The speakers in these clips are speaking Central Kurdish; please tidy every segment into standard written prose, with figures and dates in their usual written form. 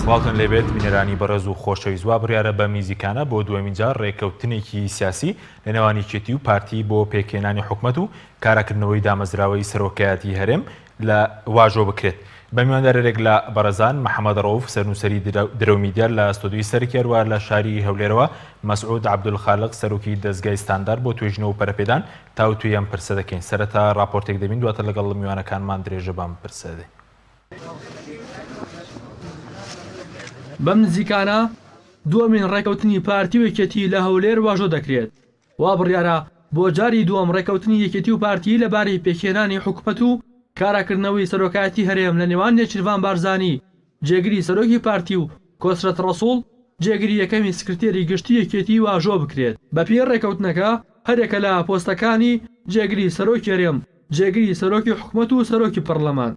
سڵاتن لێبێت بینەرانی بەڕێز و خۆشەویست وا بڕیارە بە میزیکانە بۆ دووەمین جار ڕێکەوتنێکی سیاسی لە نێوانیکێتی و پارتی بۆ پێکهێنانی حکومەت و کاراکردنەوەی دامەزراوەی سەرۆکایەتی هەرێم لە واژۆ بکرێت. بە میواندارێک لە بەڕێزان محەممەد ڕەوف سەرنووسەری درەو میدیار لە ستۆدیۆی سەرکێڕوا لە شاری هەولێرەوە مەسعود عەبدولخالق سەرۆکی دەستگای ستاندار بۆ توێژینەوە و پەرەپێدان تاوتوی ئەم پرسە دەکەین. سەرەتا راپۆرتێک دەبین دواتر لەگەڵ میوانەکانمان درێژە بەم پرسە دێ. بەم نزیکانە دووەمین ڕێکەوتنی پارتی و یەکێتی لە هەولێر واژۆ دەکرێت. وا بڕیارە بۆ جاری دووەم ڕێکەوتنی یەکێتی و پارتی لەبارەی پێکهێنانی حکومەت و کاراکردنەوەی سەرۆکایەتی هەرێم لە نێوان نێچیروان بارزانی جێگری سەرۆکی پارتی و کۆسرەت ڕەسوڵ جێگری یەکەمی سکرتێری گشتی یەکێتی واژۆ بکرێت. بە پێ ڕێکەوتنەکە هەرێکە لە پۆستەکانی جێگری سەرۆکی هەرێم، جێگری سەرۆکی حکومەت و سەرۆکی پەرلەمان،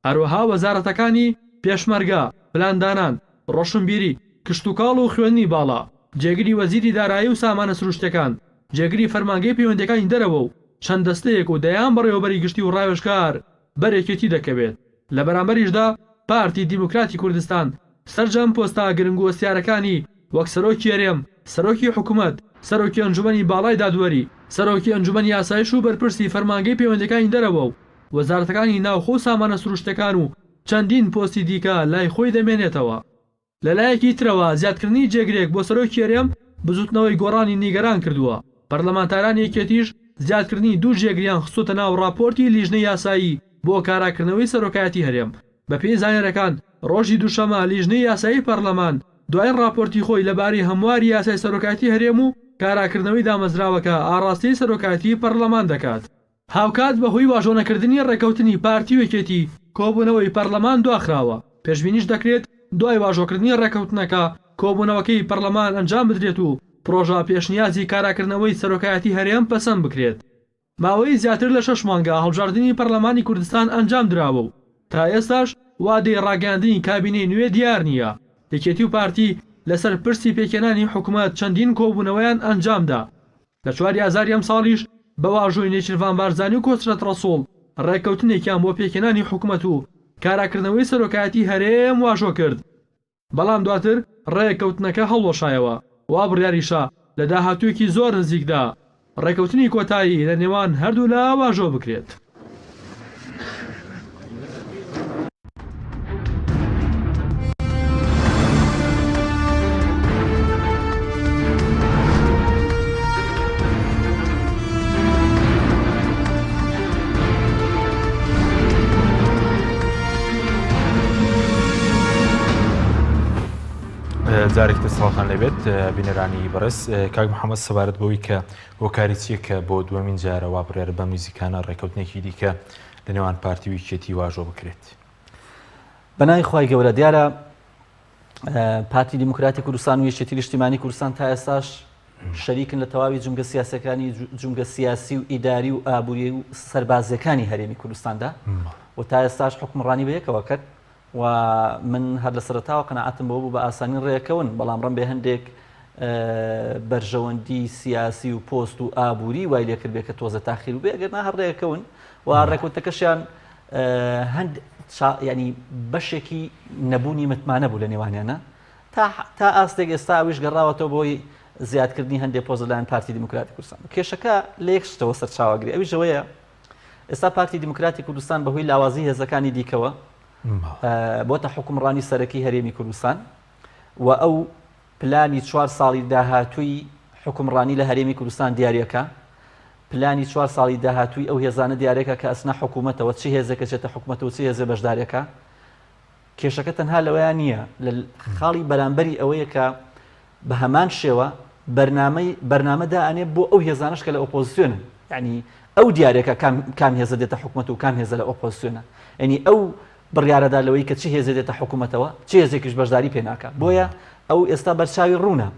هەروەها وەزارەتەکانی پێشمەرگە، پلاندانان، ڕۆشنبیری، کشتوکاڵ و خوێندنی باڵا، جێگری وەزیری دارایی و سامانە سروشتەکان، جێگری فەرمانگەی پەیوەندیەکانی دەرەوە و چەند دەستەیەک و دەیان بەڕێوەبەری گشتی و ڕاوێژکار بەرێکێتی دەکەوێت. لە بەرامبەریشدا پارتی دیموکراتی کوردستان سەرجەم پۆستا گرنگ و وەستیارەکانی وەک سەرۆکی هەرێم، سەرۆکی حکومەت، سەرۆکی ئەنجومەنی باڵای دادوەری، سەرۆکی ئەنجومەنی یاسایش و بەرپرسی فەرمانگەی پەیوەندیەکانی دەرەوە و وەزارەتەکانی ناوخۆ و سامانە سروشتەکان و چەندین پۆستی دیکە لای خۆی دەمێنێتەوە. لەلایەکی ترەوە زیادکردنی جێگرێک بۆ سەرۆکی هەرێم بزوتنەوەی گۆڕانی نیگەران کردووە. پەرلەمانتارانی یەکێتیش زیادکردنی دوو جێگریان خستوتە ناو راپۆرتی لیژنەی یاسایی بۆ کاراکردنەوەی سەرۆکایەتی هەرێم. بە پێی زانیاریەکان ڕۆژی دووشەمە لیژنەی یاسایی پەرلەمان دوای راپۆرتی خۆی لەبارەی هەمواری یاسای سەرۆکایەتی هەرێم و کاراکردنەوەی دامەزراوەکە ئاڕاستی سەرۆکایەتی پەرلەمان دەکات. هاوکات بەهۆی واژۆنەکردنی ڕێکەوتنی پارتی و یەکێتی کۆبوونەوەی پەرلەمان دواخراوە. پێشبینیش دەکرێت دوای واژۆکردنی ڕێکەوتنەکە کۆبوونەوەکەی پەرلەمان ئەنجام بدرێت و پرۆژە پێشنیازی کاراکردنەوەی سەرۆکایەتی هەرێم پەسەند بکرێت. ماوەی زیاتر لە 6 مانگە هەڵبژاردننی پەرلەمانی کوردستان ئەنجام درراوە و تا ئێستاش وادەی ڕاگەاندنی کابینەی نوێ دیار نییە. یەکێتی و پارتی لەسەر پرسی پێکهێنانی حکومەت چەندین کۆبوونەوەیان ئەنجامدا. لە 4 ئازاری ئەم ساڵیش بە واژۆی نێچیروان بارزانی و کۆسرەت ڕەسوڵ ڕێکەوتنێکیان بۆ پێکهێنانی حکومەت و کاراکردنەوەی سەرۆکایەتی هەرێم واژۆ کرد. بەڵام دواتر ڕێکەوتنەکە هەڵوەشایەوە. وا بڕیاریشە لە داهاتوویەکی زۆر نزیکدا ڕێکەوتنی کۆتایی لە نێوان هەردوو لا واژۆ بکرێت. جارێکتر ساڵتان لەبێت بینەرانی بەڕێز. کاک محەممەد سەبارەت بەوەی کە هۆکاری چیەکە بۆ دووەمین جارە وا بڕیارە بە میزیکانە ڕێکەوتنێکی دیکە لە نێوان پارتی و یەکێتی واژۆ بکرێت. بەناوی خوای گەورە دیارە پارتی دیموکراتی کوردستان و یەکێتی نیشتیمانی کوردستان تا ئێستاش شەریکن لە تەواوی جومگە سیاسەکانی جومگە سیاسی و ئیداری و ئابووری و سەربازیەکانی هەرێمی کوردستاندا و تا ئێستاش حکومڕانی بە یەکەوە کرد و من هەر لە سەرەتاوە قەناعەتم بەوە بوو بە ئاسانی ڕێەکەون، بەڵام ڕەم بێ هەندێک بەرژەوەندی سیاسی و پۆست و ئابووری وای لێ کرد بێ کە تۆزە تاخیر و بێ ئەگەر هەر ڕێەکەون و ڕێکوتەکەشیان هەند ینی بەشێکی نەبوونی متمانە بوو لە نێوانیانە تا ئاستێک ئێستا ئەویش گەڕاوەتەوە بۆی زیادکردنی هەندێک پۆز لەلایەن پارتی دیموکراتی کوردستان. کێشەکە لە یەک شتەوە سەرچاوەگری، ئەویش ئەوەیە ئێستا پارتی دیموکراتی کوردستان بەهۆی لاوازی هێزەکانی دیکەوە بۆتە حکومڕانی سەرەکی هەرێمی کوردستان و ئەو پلانی 4 ساڵی داهاتووی حکومڕانی لە هەرێمی کوردستان دیارەکە، پلانی 4 ساڵی داهاتووی ئەو هێزانە دیارێکە کە ئەسنا حکوومەتەوە چی هێزەکە چێتە حکوومەت و چی هێزە بەشدارەکە. کێشەکە تەنها لەوەیان نییە، لە خاڵی بەرامبەری ئەوەیە کە بە هەمان شێوە بەرنامەدا ئەنێ بۆ ئەو هێزانش کە لە ئۆپۆزیسیۆنن، یعنی ئەو دیارێکە کام هێزە دێتە حکوومەت و کام هێزە لە ئۆپۆزیسیۆنە، یعنی ئەو بڕیارەدا لەوەی کە چی هێزە دێتە حکوومەتەوە چی هێزێکیش بەشداری پێ ناکە. بۆیە ئەو ئێستا بەرچاوی ڕوونە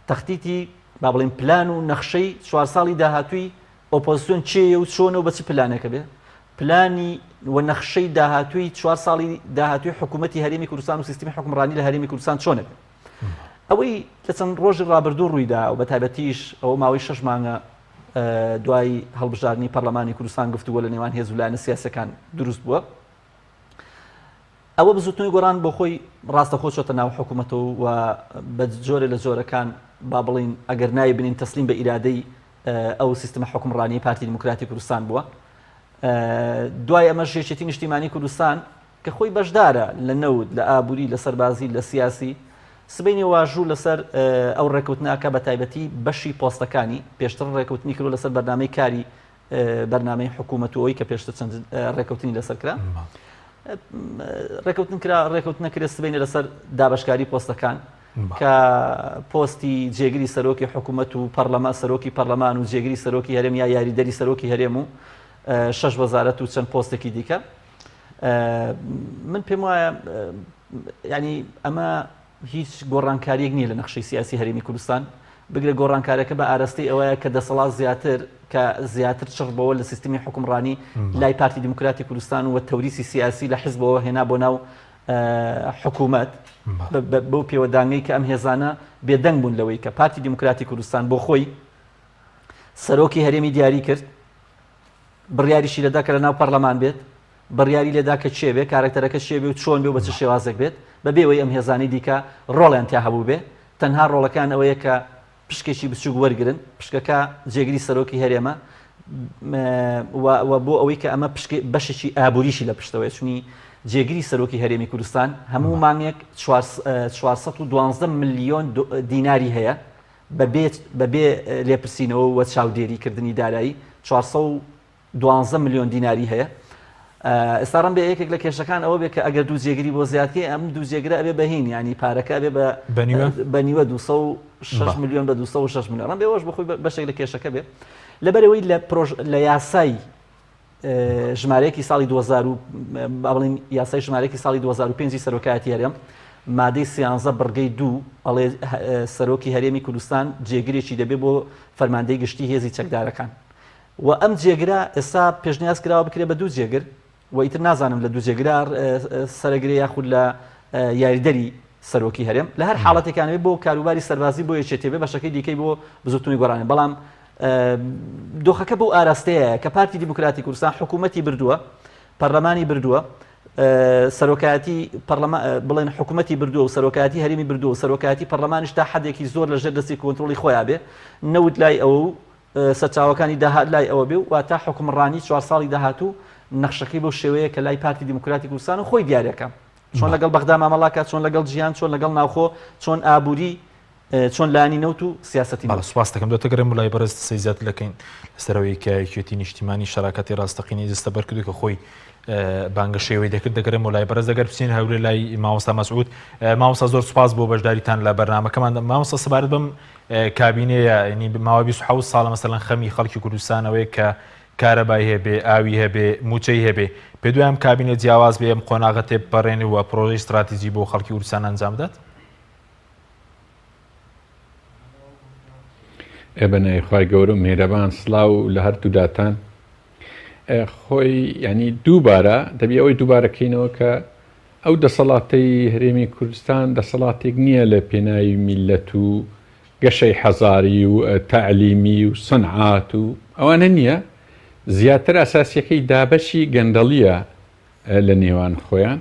تەختیتی با بڵێن پلان و نەخشەی 4 ساڵی داهاتووی ئۆپۆزیسیۆن چیە و چۆنە و بە چ پلانێکە بێ، پلانی و نەخشەی داهاتووی 4 ساڵی داهاتووی حکوومەتی هەرێمی کوردستان و سیستمی حکومڕانی لە هەرێمی کوردستان چۆنە بێ. ئەوەی کە چەند ڕۆژی ڕابردوو ڕوویدا و بە تایبەتیش ئەوە ماوەی 6 مانگە دوای هەڵبژاردننی پەرلەمانی کوردستان گفتووە لە نێوان هێز و لایەنە سیاسەکان دروست بووە. ئەوە بزوتنی گۆڕان بۆ خۆی ڕاستەخۆ چۆتە ناو حکوومەتەوە و بە جۆرە لە جۆرەکان با بڵین ئەگەر نایە بنین تەسلیم بە ئیرادەی ئەو سیستمە حکومڕانی پارتی دیموکراتی کوردستان بووە. دوای ئەمە شێچێتی نیشتیمانی کوردستان کە خۆی بەشدارە لە نەود لە ئابووری لە سەربازی لە سیاسی سبەینی واژوو لەسەر ئەو ڕێکوتناکە بە تایبەتی بەشی پۆستەکانی پێشتر ڕێکوتنی کردو لەسەر بەرنامەی کاری بەرنامەی حکوومەتەوەی کە پێشتر چەند ڕێکوتنی لەسەر کرا ڕێکوتنە کرێ سبەینە لەسەر دابشکاری پۆستەکان کە پۆستی جێگیری سەرۆکی حکوومەت و پەرلەمان سەرۆکی پەرلەمان و جێگیری سەرۆکی هەرێم یا یاریدەری سەرۆکی هەرێم و 6 وەزارەت و چەند پۆستێکی دیکە من پێم وایە ینی ئەمە هیچ گۆڕانکاریەک نییە لە نەخشەی سیاسی هەرێمی کوردستان بگرە گۆڕانکارەکە بە ئاراستەی ئەوەیە کە دەسەڵات زیاتر چڕبەوە لە سیستمی حکومڕانی لای پارتی دیموکراتی کوردستان و تەوریسی سیاسی لە حیزبەوە هێنا بۆ ناو حکوومەت بەو پێوەدانگەی کە ئەم هێزانە بێدەنگ بوون لەوەی کە پارتی دیموکراتی کوردستان بۆ خۆی سەرۆکی هەرێمی دیاری کرد بڕیاریشی لەدا کە لە ناو پەرلەمان بێت بڕیاری لێدا کە چێ بێ کارکتەرەکە چێ بێ و چۆن بێ و بە چ شێوازێک بێت بەبێەوەی ئەم هێزانی دیکە ڕۆڵیان تیا هەبوو بێ تەنها ڕۆڵەکان ئەوەیە کە پشکێکی بچووک وەرگرن پشکەکە جێگیری سەرۆکی هەرێمە بۆ ئەوەی کە ئەمە بەشێکی ئابووریشی لە پشتەوەی چونی جێگیری سەرۆکی هەرێمی کوردستان هەموو مانگێک 412 ملیۆن دیناری هەیە بەبێ لێپرسینەوە وە چاودێریکردنی دارایی 412 ملیۆن دیناری هەیە. ئێستاڕم بێ یەکێک لە کێشەکان ئەوە بێ کە ئەگەر دوو جێگیری بۆ زیاتکەی ئەم دوو جێگرە ئەبێ بەهین ینی پارەکە بێ بە نیوە 206 میلیۆن بە 206 میلیۆن ڕم بێەوەش بخۆی بەشێک لە کێشەکە بێ لەبەرەوەی لە یاسای ژمارەیەکی ساڵی 2000 بڵین یاسای ژمارەیەکی ساڵی 2005 سەرۆکایەتی هەرێم مادەی 13 بڕگەی 2 ئەڵێ سەرۆکی هەرێمی کوردستان جێگرێکی دەبێت بۆ فەرماندەی گشتی هێزی چەکدارەکان و ئەم جێگرە ئێستا پێشنیاز کراوە بکرێت بە دوو جێگر و ئیتر نازانم لە دوو جێگرار سەرەگرێ یاخود لە یاریدەری سەرۆکی هەرێم لە هەر حاڵەتێکانەوێت بۆ کاروباری سەربازی بۆ یەکێتێبێ بەشەکەی دیکەی بۆ بزوتنی گۆڕانێ بەڵام دۆخەکە بۆ ئاراستەیە کە پارتی دیموکراتی کوردستان حکوومەتی بردووە پەرلەمانی بردووە سەرۆکایەتی بڵێن حکوومەتی بردووە و سەرۆکایەتی هەرێمی بردووە و سەرۆکایەتی پەرلەمانیش تا حدێکی زۆر لەژێر دەستی کۆنتڕۆڵی خۆیان بێ نەوت لای ئەوە و سەرچاوەکانی داهات لای ئەوە بێ و تا حکومڕانی 4 ساڵی داهاتوو نەخشەکەی بۆ شێوەیە کە لای پارتی دیموکراتی کوردستان و خۆی دیارەکە چۆن لەگەڵ بەغدا مامەڵاکات چۆن لەگەڵ ژیان چۆن لەگەڵ ناوخۆ چۆن ئابووری چۆن لانی نەوت و سیاسەتی سواس دەکەم دۆتەگەرم وڵای بەرز سەیزات لەکەین لەسەرەوەی کایەکێتی نیشتیمانی شەراکەتی ڕاستەقینی دەستە بەرکردو کە خۆی بانگە شێوەی دەکرد دەگەرم وڵای بەرز دەگەر بچین هەولێ لای مامۆستا مەسعود مامۆستا زۆر سوپاس بۆ بەشداریتان لە بەرنامەکەمان مامۆستا سەبارەت بەم کابینەیە ینی ماوەی 27 ساڵە مەسەڵەن خەمی خەڵکی کوردستانەوەی کە کارەبای هەبێ ئاوی هەبێ موچەی هەبێ پێ دوام کابینە جیاواز بێ ئەم قۆناغە تێپەڕێنی و پرۆژەی استراتیژی بۆ خەڵکی کوردستان ئەنجام بدات بەنایخوای گەورە مێرەبان سڵاو لە هەردووداتان خۆی ینی دووبارە دەبی ئەوەی دووبارەکەینەوە کە ئەو دەسەڵاتەی هەرێمی کوردستان دەسەڵاتێک نییە لە پێناوی میلەت و گەشەی حەزاری و تەعلیمی و سنعات و ئەوانە نییە زیاتر ئاساسیەکەی دابەشی گەندەڵیە لە نێوان خۆیان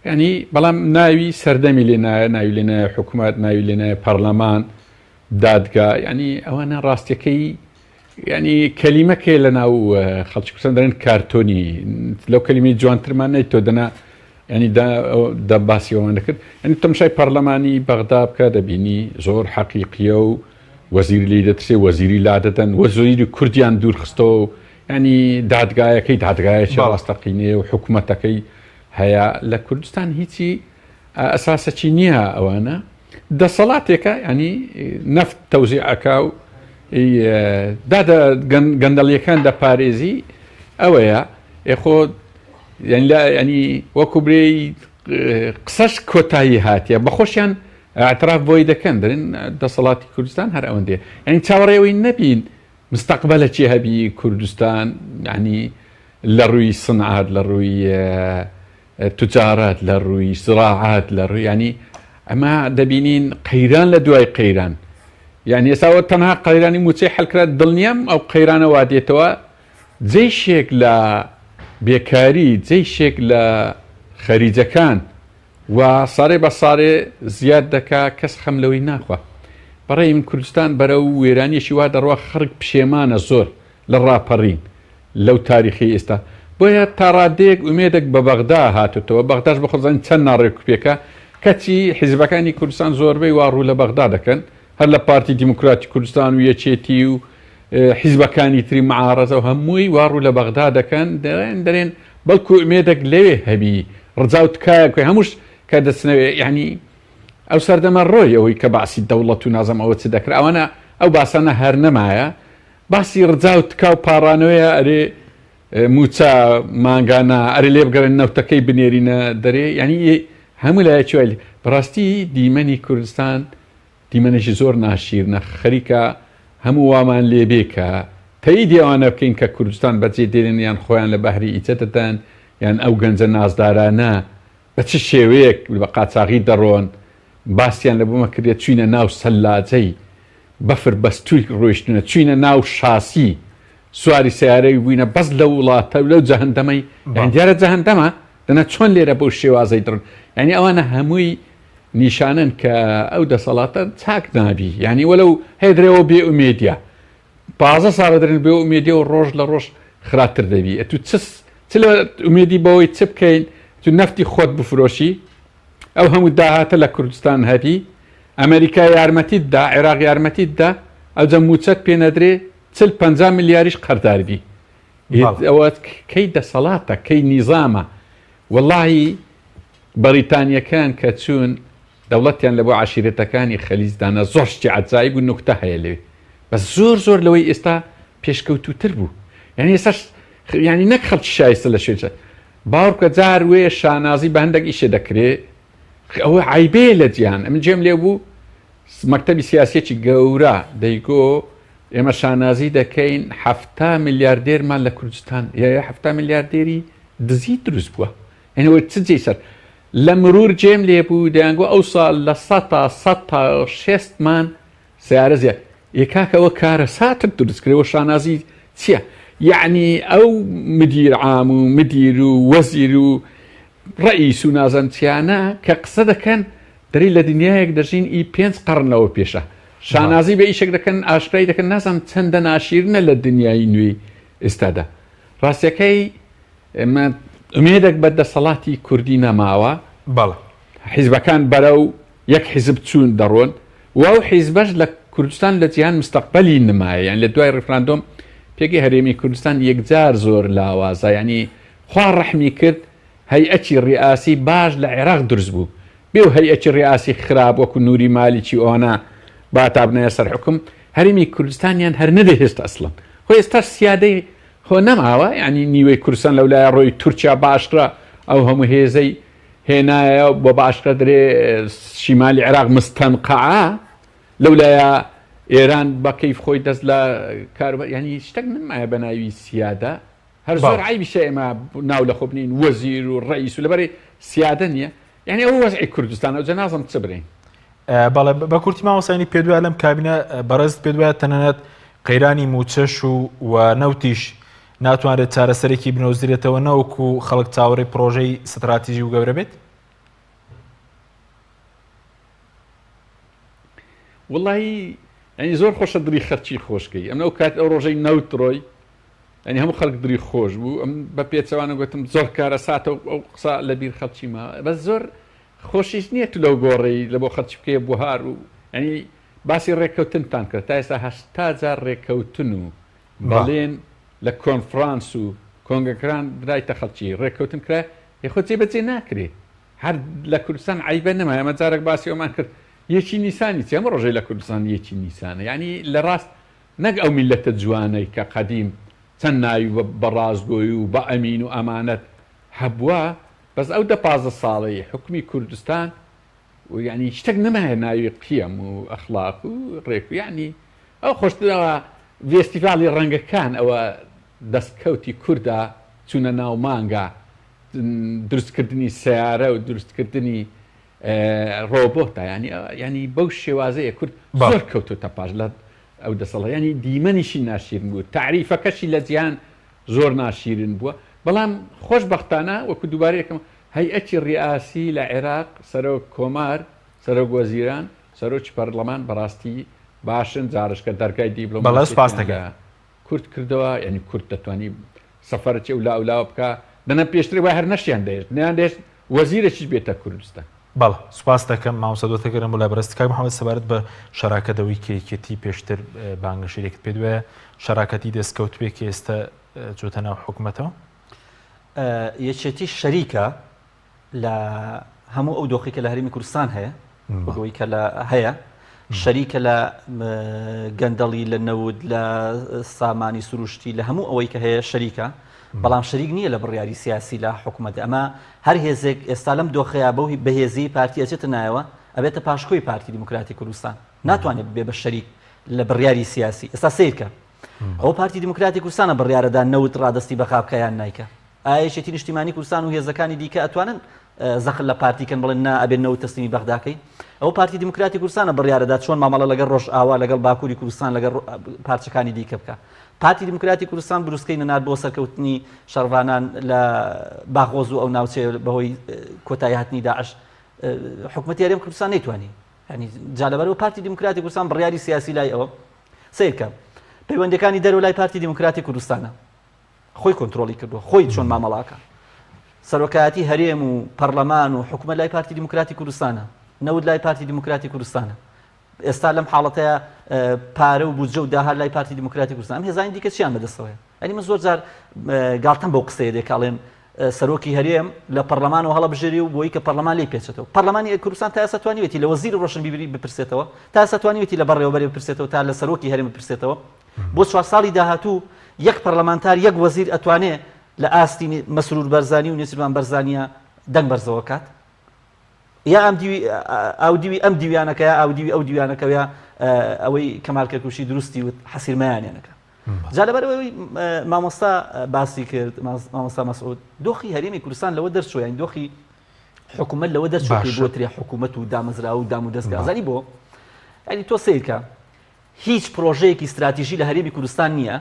ینی بەڵام ناوی سەردەمی لێنایە ناوی لێنایە حکوومەت ناوی لێنایە پەرلەمان دادگا ینی ئەوانە ڕاستیەکەی ینی کەلیمەکێ لە ناو خەڵکی کوردستان دەڵێن کارتۆنی لەو کەلیمەی جوانترمان نەیتۆ دەنا ینی دا باسی ئەوان دەکرد ینی تەماشای پەرلەمانی بەغدا بکە دەبینی زۆر حەقیقیە و وەزیری لی دەترسێ وەزیری لا دەدەن وەزیری کوردیان دوورخستەوە ینی دادگایەکەی دادگایەکی ڕاستەقینەیە و حکوومەتەکەی هەیە لە کوردستان هیچی ئەساسەکی نییە ئەوانە دەسەڵاتێکە ینی نەفت تەوزیعەکە و گەندەڵیەکان دەپارێزی ئەوەیە خۆ ینی وەکو برێی قسەش کۆتایی هاتیە بەخۆشیان ئاعتراف بۆی دەکەن دەرن دەسەڵاتی کوردستان هەر ئەوەندێ ینی چاوەڕێەوەی نەبین مستەقبەلە چی هەبی کوردستان ینی لە ڕووی سنعات لە ڕووی توجارات لە ڕووی زراعات لە ڕووی ینی ئەمە دەبینین قەیران لە دوای قەیران یعنی ئێستاوە تەنها قەیرانی موچەی حەلکرات دڵنیام ئەو قەیرانە وادێتەوە جێیشێک لە بێکاری جێیشێک لە خەریجەکان و ساڕێ بە ساڕێ زیاد دەکا کەس خەم لەوەی ناخوا بەڕێی من کوردستان بەرە و وێرانیەشی وا دەڕوا خەڵک پشێمانە زۆر لە ڕاپەڕین لەو تاریخی ئێستا بۆیە تا ڕادەیەک ئومێدێک بە بەغدا هاتوتەوە بەغداش بەخۆزان چەند ناڕێکوپێکە کەچی حیزبەکانی کوردستان زۆربەی وا ڕوو لە بەغدا دەکەن هەر لە پارتی دیموکراتی کوردستان و یەکێتی و حیزبەکانی تری معارەزە و هەمووی وا ڕوو لە بەغدا دەکەن دەرێن بەڵکو ئومێدێک لەوێ هەبی ڕجاوت کایەکۆی هەمووش کە دەچنەوێ یعنی ئەو سەردەمە ڕۆی ئەوەی کە باسی دەوڵەت و نازەم ئەوە چ دەکرا ئەوانە ئەو باسانە هەر نەمایە باسی ڕجاوت کا و پاڕانەوەیە ئەرێ موچە ماگانە ئەرێ لێ بگەڕێن نەوتەکەی بنێرینە دەرێ ینی هەموو لایەکی بەڕاستی دیمەنی کوردستان دیمەنێکی زۆر ناشیرنە خەریکە هەموو وامان لێبێکە تەی دیوانە بکەین کە کوردستان بەجێ دێنن یان خۆیان لە بەهری ئیجەتدان یان ئەو گەنجە نازدارانە بە چ شێوەیەک بە قاچاغی دەڕۆن باسییان لە بوومە کردێت چوینە ناو سەلاجەی بەفر بەستووی ڕۆیشتونە چوینە ناو شاسی سواری سیارەی بووینە بەس لە وڵاتە لەو جەهەندەمەی دیارە جەهەندەمە دەنا چۆن لێرە بەو شێوازەی دڕن ینی ئەوانە هەمووی نیشانن کە ئەو دەسەڵاتە چاک نابی ینی وەلەو هێدرێەوە بێ ئومێدیە 15 ساڵە دەرن بێ ئومێدیە و ڕۆژ لە ڕۆژ خراپتر دەبی تو چ لە ئومێدی بەوەی چ بکەین تو نەفتی خۆت بفرۆشی ئەو هەموو داهاتە لە کوردستان هەبی ئەمریکا یارمەتیتدا عێراق یارمەتیتدا ئەو جەموچەت پێ نەدرێ 50 میلیاریش قەرداربی ئەوە کەی دەسەڵاتە کەی نیزامە وەڵڵاهی بەریتانیەکان کە چوون دەوڵەتیان لە بۆ عاشیرەتەکانی خەلیزدانە زۆر شتی عەجایب و نوکتە هەیە لێ بەس زۆر لەوەی ئێستا پێشکەوتوتر بوو یعنی ئێستا ینی نەک خەڵکی شایستە لە شوێنە باوکە جار وێ شانازی بە هەندێک ئیشە دەکرێت ئەوە عیبێ لە جیان ئەمن جێم لێ بوو مەکتەبی سیاسێکی گەورە دەیگۆ ئێمە شانازی دەکەین 7 میلیاردێرمان لە کوردستان یا 7 میلیاردێری دزی دروست بووە ئەنەوە چ جێ سەر لە مرور جێم لێ بوو دەیانگۆ ئەو ساڵ لە 100 سیارە زیاد یەکاکەوە کارە ساتر دروستکرێەوە شانازی چییە؟ یعنی ئەو مدیر عام و مدیر و وەزیر و ڕئیس و نازانچیانە کە قسە دەکەن دەری لە دنیایەک دەژین ئی 5 قەرنەوە پێشە شانازی بە ئیشێک دەکەن ئاشکایی دەکەن نازانم چەندە ناشیرنە لە دنیای نوێی ئێستادا ڕاستیەکەی ئومێدێک بە دەسەڵاتی کوردی نەماوە بەڵێ حیزبەکان بەرەو یەک حیزب چوون دەڕۆن و ئەو حیزبەش لە کوردستان لە جیهان مستەقبەلی نمایە یان لە دوای ڕفراندۆم پێگەی هەرێمی کوردستان یەکجار زۆر لاوازە ینی خوا ڕەحمی کرد هەیئەتی ڕیاسی باش لە عێراق دروست بوو بێ و هەیئەتی ڕیاسی خراپ وەکو نووری مالیکی ئەوانە باتابنەیە سەر حکم هەرێمی کوردستانیان هەر نەدەهێشت ئەسڵن خۆ ئێستا سیادەی خۆ نەماوە ینی نیوەی کوردستان لەولایە ڕۆی تورکیا باشترە ئەو هەموو هێزەی هێنایە بۆ باشترە درێ شیمالی عێراق مستەنقەعە لەولایە ئێران بە کەیف خۆی دەست لە کاربەر ینی شتێک نمایە بە ناوی سیادە هەر زۆر عیبیشە ئێمە ناو لە خۆبنین وەزیر و ڕئیس و لەبەرێ سیادە نییە یعنی ئەو وەزعی کوردستان ئەو جەنازم چ برین بەڵێ بە کورتی مامۆسانی پێدوای لەم کابینە بەڕێز پێدوایە تەنانەت قەیرانی موچەش و نەوتیش ناتوانێت چارەسەرێکی بنەوزرێتەوە نەوەکو خەڵک چاوەڕێی پرۆژەی ستراتیژی و گەورە بێت وڵی ئەنی زۆر خۆشە دری خەرچی خۆشکەی ئەم ئەو کات ئەو ڕۆژەی نەوت ڕۆی ئەنی هەموو خەڵک دری خۆش بوو ئەم بە پێچەوانە گوتم زۆر کارە ساتە ئەو قسە لە بیر خەڵکی ما بە زۆر خۆشیش نییە تو لەو گۆڕی لە بۆ خەرچی بکەیە بوهار و ئەنی باسی ڕێککەوتنتان کرد تا ئێستا 80 جار ڕێککەوتن و بەڵێن لە کۆنفرانس و کۆنگەکران درایتە خەڵکی ڕێککەوتن کرا یخۆ جێبەجێ ناکرێ هەر لە کوردستان عیبە نەما ئەمە جارێک باسی ئەومان کرد یەکی نیسانی چی ئەمە ڕۆژەی لە کوردستان یەکی نیسانە یعنی لە ڕاست نەک ئەو میلەتە جوانەی کە قەدیم چەند ناوی بە ڕازگۆی و بە ئەمین و ئەمانەت هەبووە بەس ئەو 15 ساڵەی حکومی کوردستان و یعنی شتێک نەمایە ناوی قیەم و ئەخلاق و ڕێک و یعنی ئەو خۆشترەوە فێستیڤاڵی ڕەنگەکان ئەوە دەستکەوتی کووردا چوونە ناو مانگە دروستکردنی سیارە و دروستکردنی ڕۆبۆتە ینی بەو شێوازەیە کورد زۆر کەوتوتە پاش لە ئەو دەسەڵە ینی دیمەنیشی ناشیرن بوو تعریفەکەشی لە جیهان زۆر ناشیرن بووە بەڵام خۆشبەختانە وەکو دووبارەیەکەم هەیئەتی ڕیاسی لە عێراق سەرۆک کۆمار سەرۆک وەزیران سەرۆکی پەرلەمان بەڕاستی باشن جارشکە دەرگای دیبلۆماسیەکە کورت کردەوە یعنی کورت دەتوانی سەفەرچی و لاولاوە بکە دەنە پێشتری وای هەر نەشیان دەێت نیان دێت وەزیرێکیش بێتە کوردستان. بەڵ سوپاس دەکەم مامۆستادۆتەگەرم بۆ لای بەڕستکای محەممەد سەبارەت بە شەراکەتەوەی کێکێتی پێشتر بانگەشەرێکت پێ دوایە شەراکەتی دەستکەوتوێکی ئێستا چۆتە ناو حکوومەتەوە یەکێتی شەریکە لە هەموو ئەو دۆخی کە لە هەرێمی کوردستان هەیە بۆی کە لە هەیە شەریکە لە گەندەڵی لە نەود لە سامانی سروشتی لە هەموو ئەوەی کە هەیە شەریکە بەڵام شەریک نییە لە بڕیاری سیاسی لە حکوومەت ئەمە هەر هێزێک ئێستا لەم دۆخەیە بەو بەهێزی پارتی ئەچێتە نایەوە ئەبێتە پاشکۆی پارتی دیموکراتی کوردستان ناتوانێت بێ بە شەریک لە بڕیاری سیاسی ئێستا سیرکە ئەو پارتی دیموکراتی کوردستانە بڕیارەدا نەوت ڕادستی بەخابکەیان نیکە ئایەشێتی نیشتیمانی کوردستان و هێزەکانی دیکە ئەتوانن زەخل لە پارتیکەن بڵێن نا ئەبێن نەوت تەسلیمی بەغداکەی ئەو پارتی دیموکراتی کوردستانە بڕیارەدا چۆن مامەڵە لەگەڵ ڕۆژ ئاوا لەگەڵ باکووری کوردستان لەگەڵ پارچەکانی دیکە بکە پارتی دیموکراتی کوردستان بروسکەی نەنات بۆ سەرکەوتنی شەڕوانان لە باغۆز و ئەو ناوچێ بەهۆی کۆتایی هاتنی داعش حکوومەتی هەرێم کوردستان نەیتوانی ینی جا لەبەرەوە پارتی دیموکراتی کوردستان بڕیاری سیاسی لای ئەوە سیرکە پەیوەندەکانی دەرەوە لای پارتی دیموکراتی کوردستانە خۆی کۆنتترۆلی کردووە خۆی چۆن مامەڵاکە سەرۆکایەتی هەرێم و پەرلەمان و حکوومەت لای پارتی دیموکراتی کوردستانە نەود لای پارتی دیموکراتی کوردستانە ئێستا لەم حاڵەتەیە پارە و بودجە و داهات لای پارتی دیموکراتی کوردستان هێزانی دیکە چیان بەدەستەوەیە ئەنی من زۆر جار گاڵتەم بۆ قسەیە دێکاڵێن سەرۆکی هەرێم لە پەرلەمانەوە هەڵە بژێری و بۆی کە پەرلەمان لێ پێچێتەوە پەرلەمانی کوردستان تا ئێستا توانیوێتی لە وەزیر ڕۆشن بیبری بپرسێتەوە تا ئێستا توانیوێتی لە بەڕێوەبەرێ بپرسێتەوە تا لە سەرۆکی هەرێم بپرسێتەوە بۆ 4 ساڵی داهاتوو یەک پەرلەمانتار یەک وەزیر ئەتوانێ لە ئاستی مەسرور بەرزانی و نێچیروان بەرزانیە دەنگ بەرزەوە کات یا ئەو دیوی ئەم دیویانەکەیە ئەو دیوی ئەو دیویانەکەوە ئەوەی کەمالکەکوشی دروستی و حەسیرمەیانێنەکە جا لەبەرەوەی مامۆستا باسی کرد مامۆستا مەسعود دۆخی هەرێمی کوردستان لەوە دەرچووە یان دۆخی حکوومەت لەوە دەرچووە بۆ ترێ حکوومەت و دامەزرا و دام و دەستگازانی بۆ ینی تۆ سیرکە هیچ پرۆژەیەکی استراتیژی لە هەرێمی کوردستان نییە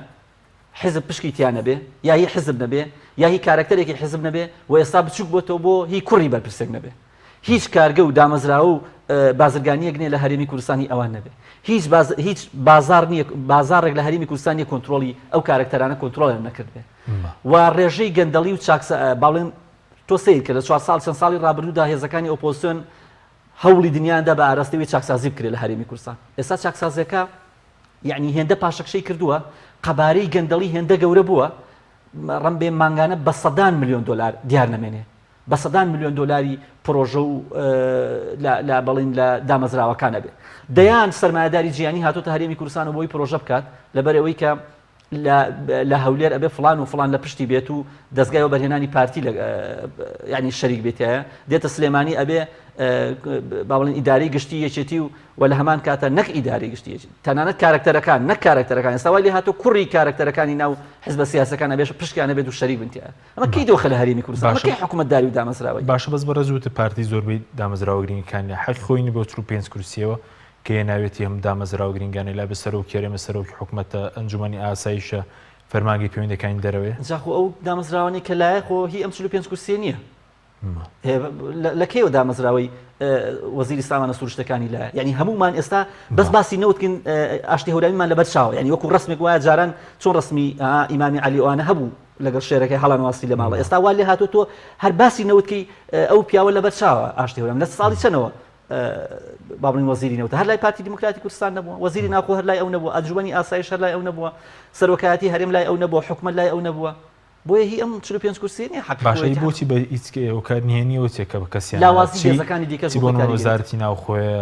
حزب پشکی تیان نەبێ یا هی حزب نەبێ یا هی کارکتەرێکی حزب نەبێ و ئێستا بچووک بۆتەوە بۆ هی کوڕی بەرپرسێک نەبێ هیچ کارگە و دامەزرا و بازرگانیەک نیە لە هەرێمی کوردستانی ئەوان نەبێ هیچ بازار نیە بازارێک لە هەرێمی کوردستانی کۆنتترۆلی ئەو کارکتەرانە کۆنتترۆلیان نەکردێ و ڕێژەی گەندەڵی و باڵێن تۆ سیر کە لە 4 ساڵ چەند ساڵی ڕابردوودا هێزەکانی ئۆپۆزیسیۆن هەوڵی دنیادا بە ئاراستەوەی چاکسازی بکرێت لە هەرێمی کوردستان ئێستا چاکسازیەکە یعنی هێندە پاشەکشەی کردووە قەبارەی گەندەڵی هێندە گەورە بووە ڕەم بێ مانگانە بە 100 ملیۆن دلار دیار نەمێنێ بە 100 ملیۆن دلاری پرۆژە و لە بەڵین لە دامەزراوەکانە بێ دەیان سەرمایه‌داری جیهانی هاتوۆتە هەرێمی کوردستان و بۆی پرۆژە بکات لەبەرەوەی کە لە هەولێر ئەبێ فلان و فلان لە پشتی بێت و دەستگای بەرهێنانی پارتی ینی شەریک بێتایە دێتە سلێمانی ئەبێ باڵێن ئیداری گشتی یەکێتی و لە هەمان کاتە نەک ئیداری گشتی تەنانەت کارکتەرەکان نەک کارکتەرەکان ئێستاوای لێ هاتۆ کوڕی کارکتەرەکانی ناو حزب سیاسەکان ئەبێ پشتیانە بێت و شەریک بنتیە ئەمە کەی دۆخە لە هەرێمی کوردستان کەی حکوومەتداری و دامەزراوەی باشە بەس بەڕێز وتە پارتی زۆربەی دامەزراوەگرینگەکانی حەق خۆینی بۆ 5 کورسیەوە کە ناوێتی هەم دامەزراوەگرینگانی لا بەسەر و کێرێمە سەرۆکی حکوومەتە ئەنجومەنی ئاسایشە فەرمانگەی پەیوەندەکانی دەرەوەیە جاخۆ ئەو دامەزراوانی کە لایە خۆ هی ئەم 5 کورسیە نییە لە کێوە دامەزراوەی وەزیری سامانە سروشتەکانی لایە ینی هەمومان ئێستا بەس باسی نەوتکن ئاشتی هەورامیمان لەبەر چاوە ینی وەکو ڕسمێک وایە جاران چۆن ڕسمی ئیمامی عەلی ئەوانە هەبوو لەگەڵ شێرەکەی هەڵان واسی لە ماڵە ئێستا وا لێ هاتۆ تۆ هەر باسی نەوتکەی ئەو پیاوە لەبەر چاوە ئاشتی هەورام لە ساڵی چەنەوە باڵین وەزیری نەوتە هەر لای پارتی دیموکراتی کوردستان نەبووە وەزیری ناوخۆ هەر لای ئەو نەبووە ئەنجومەنی ئاسایش هەر لای ئەو نەبووە سەرۆکایەتی هەرێم لای ئەو نەبووە حکوومەت لای ئەو نەبووە بۆیە هی ئەم 5 کورسی نیە حەق باشەی بۆچی بە هیچ کار نهێنیەوە چێکە بە کەسیان لاوازی هێزەکانی دیکە بۆ وەزارەتی ناوخۆیە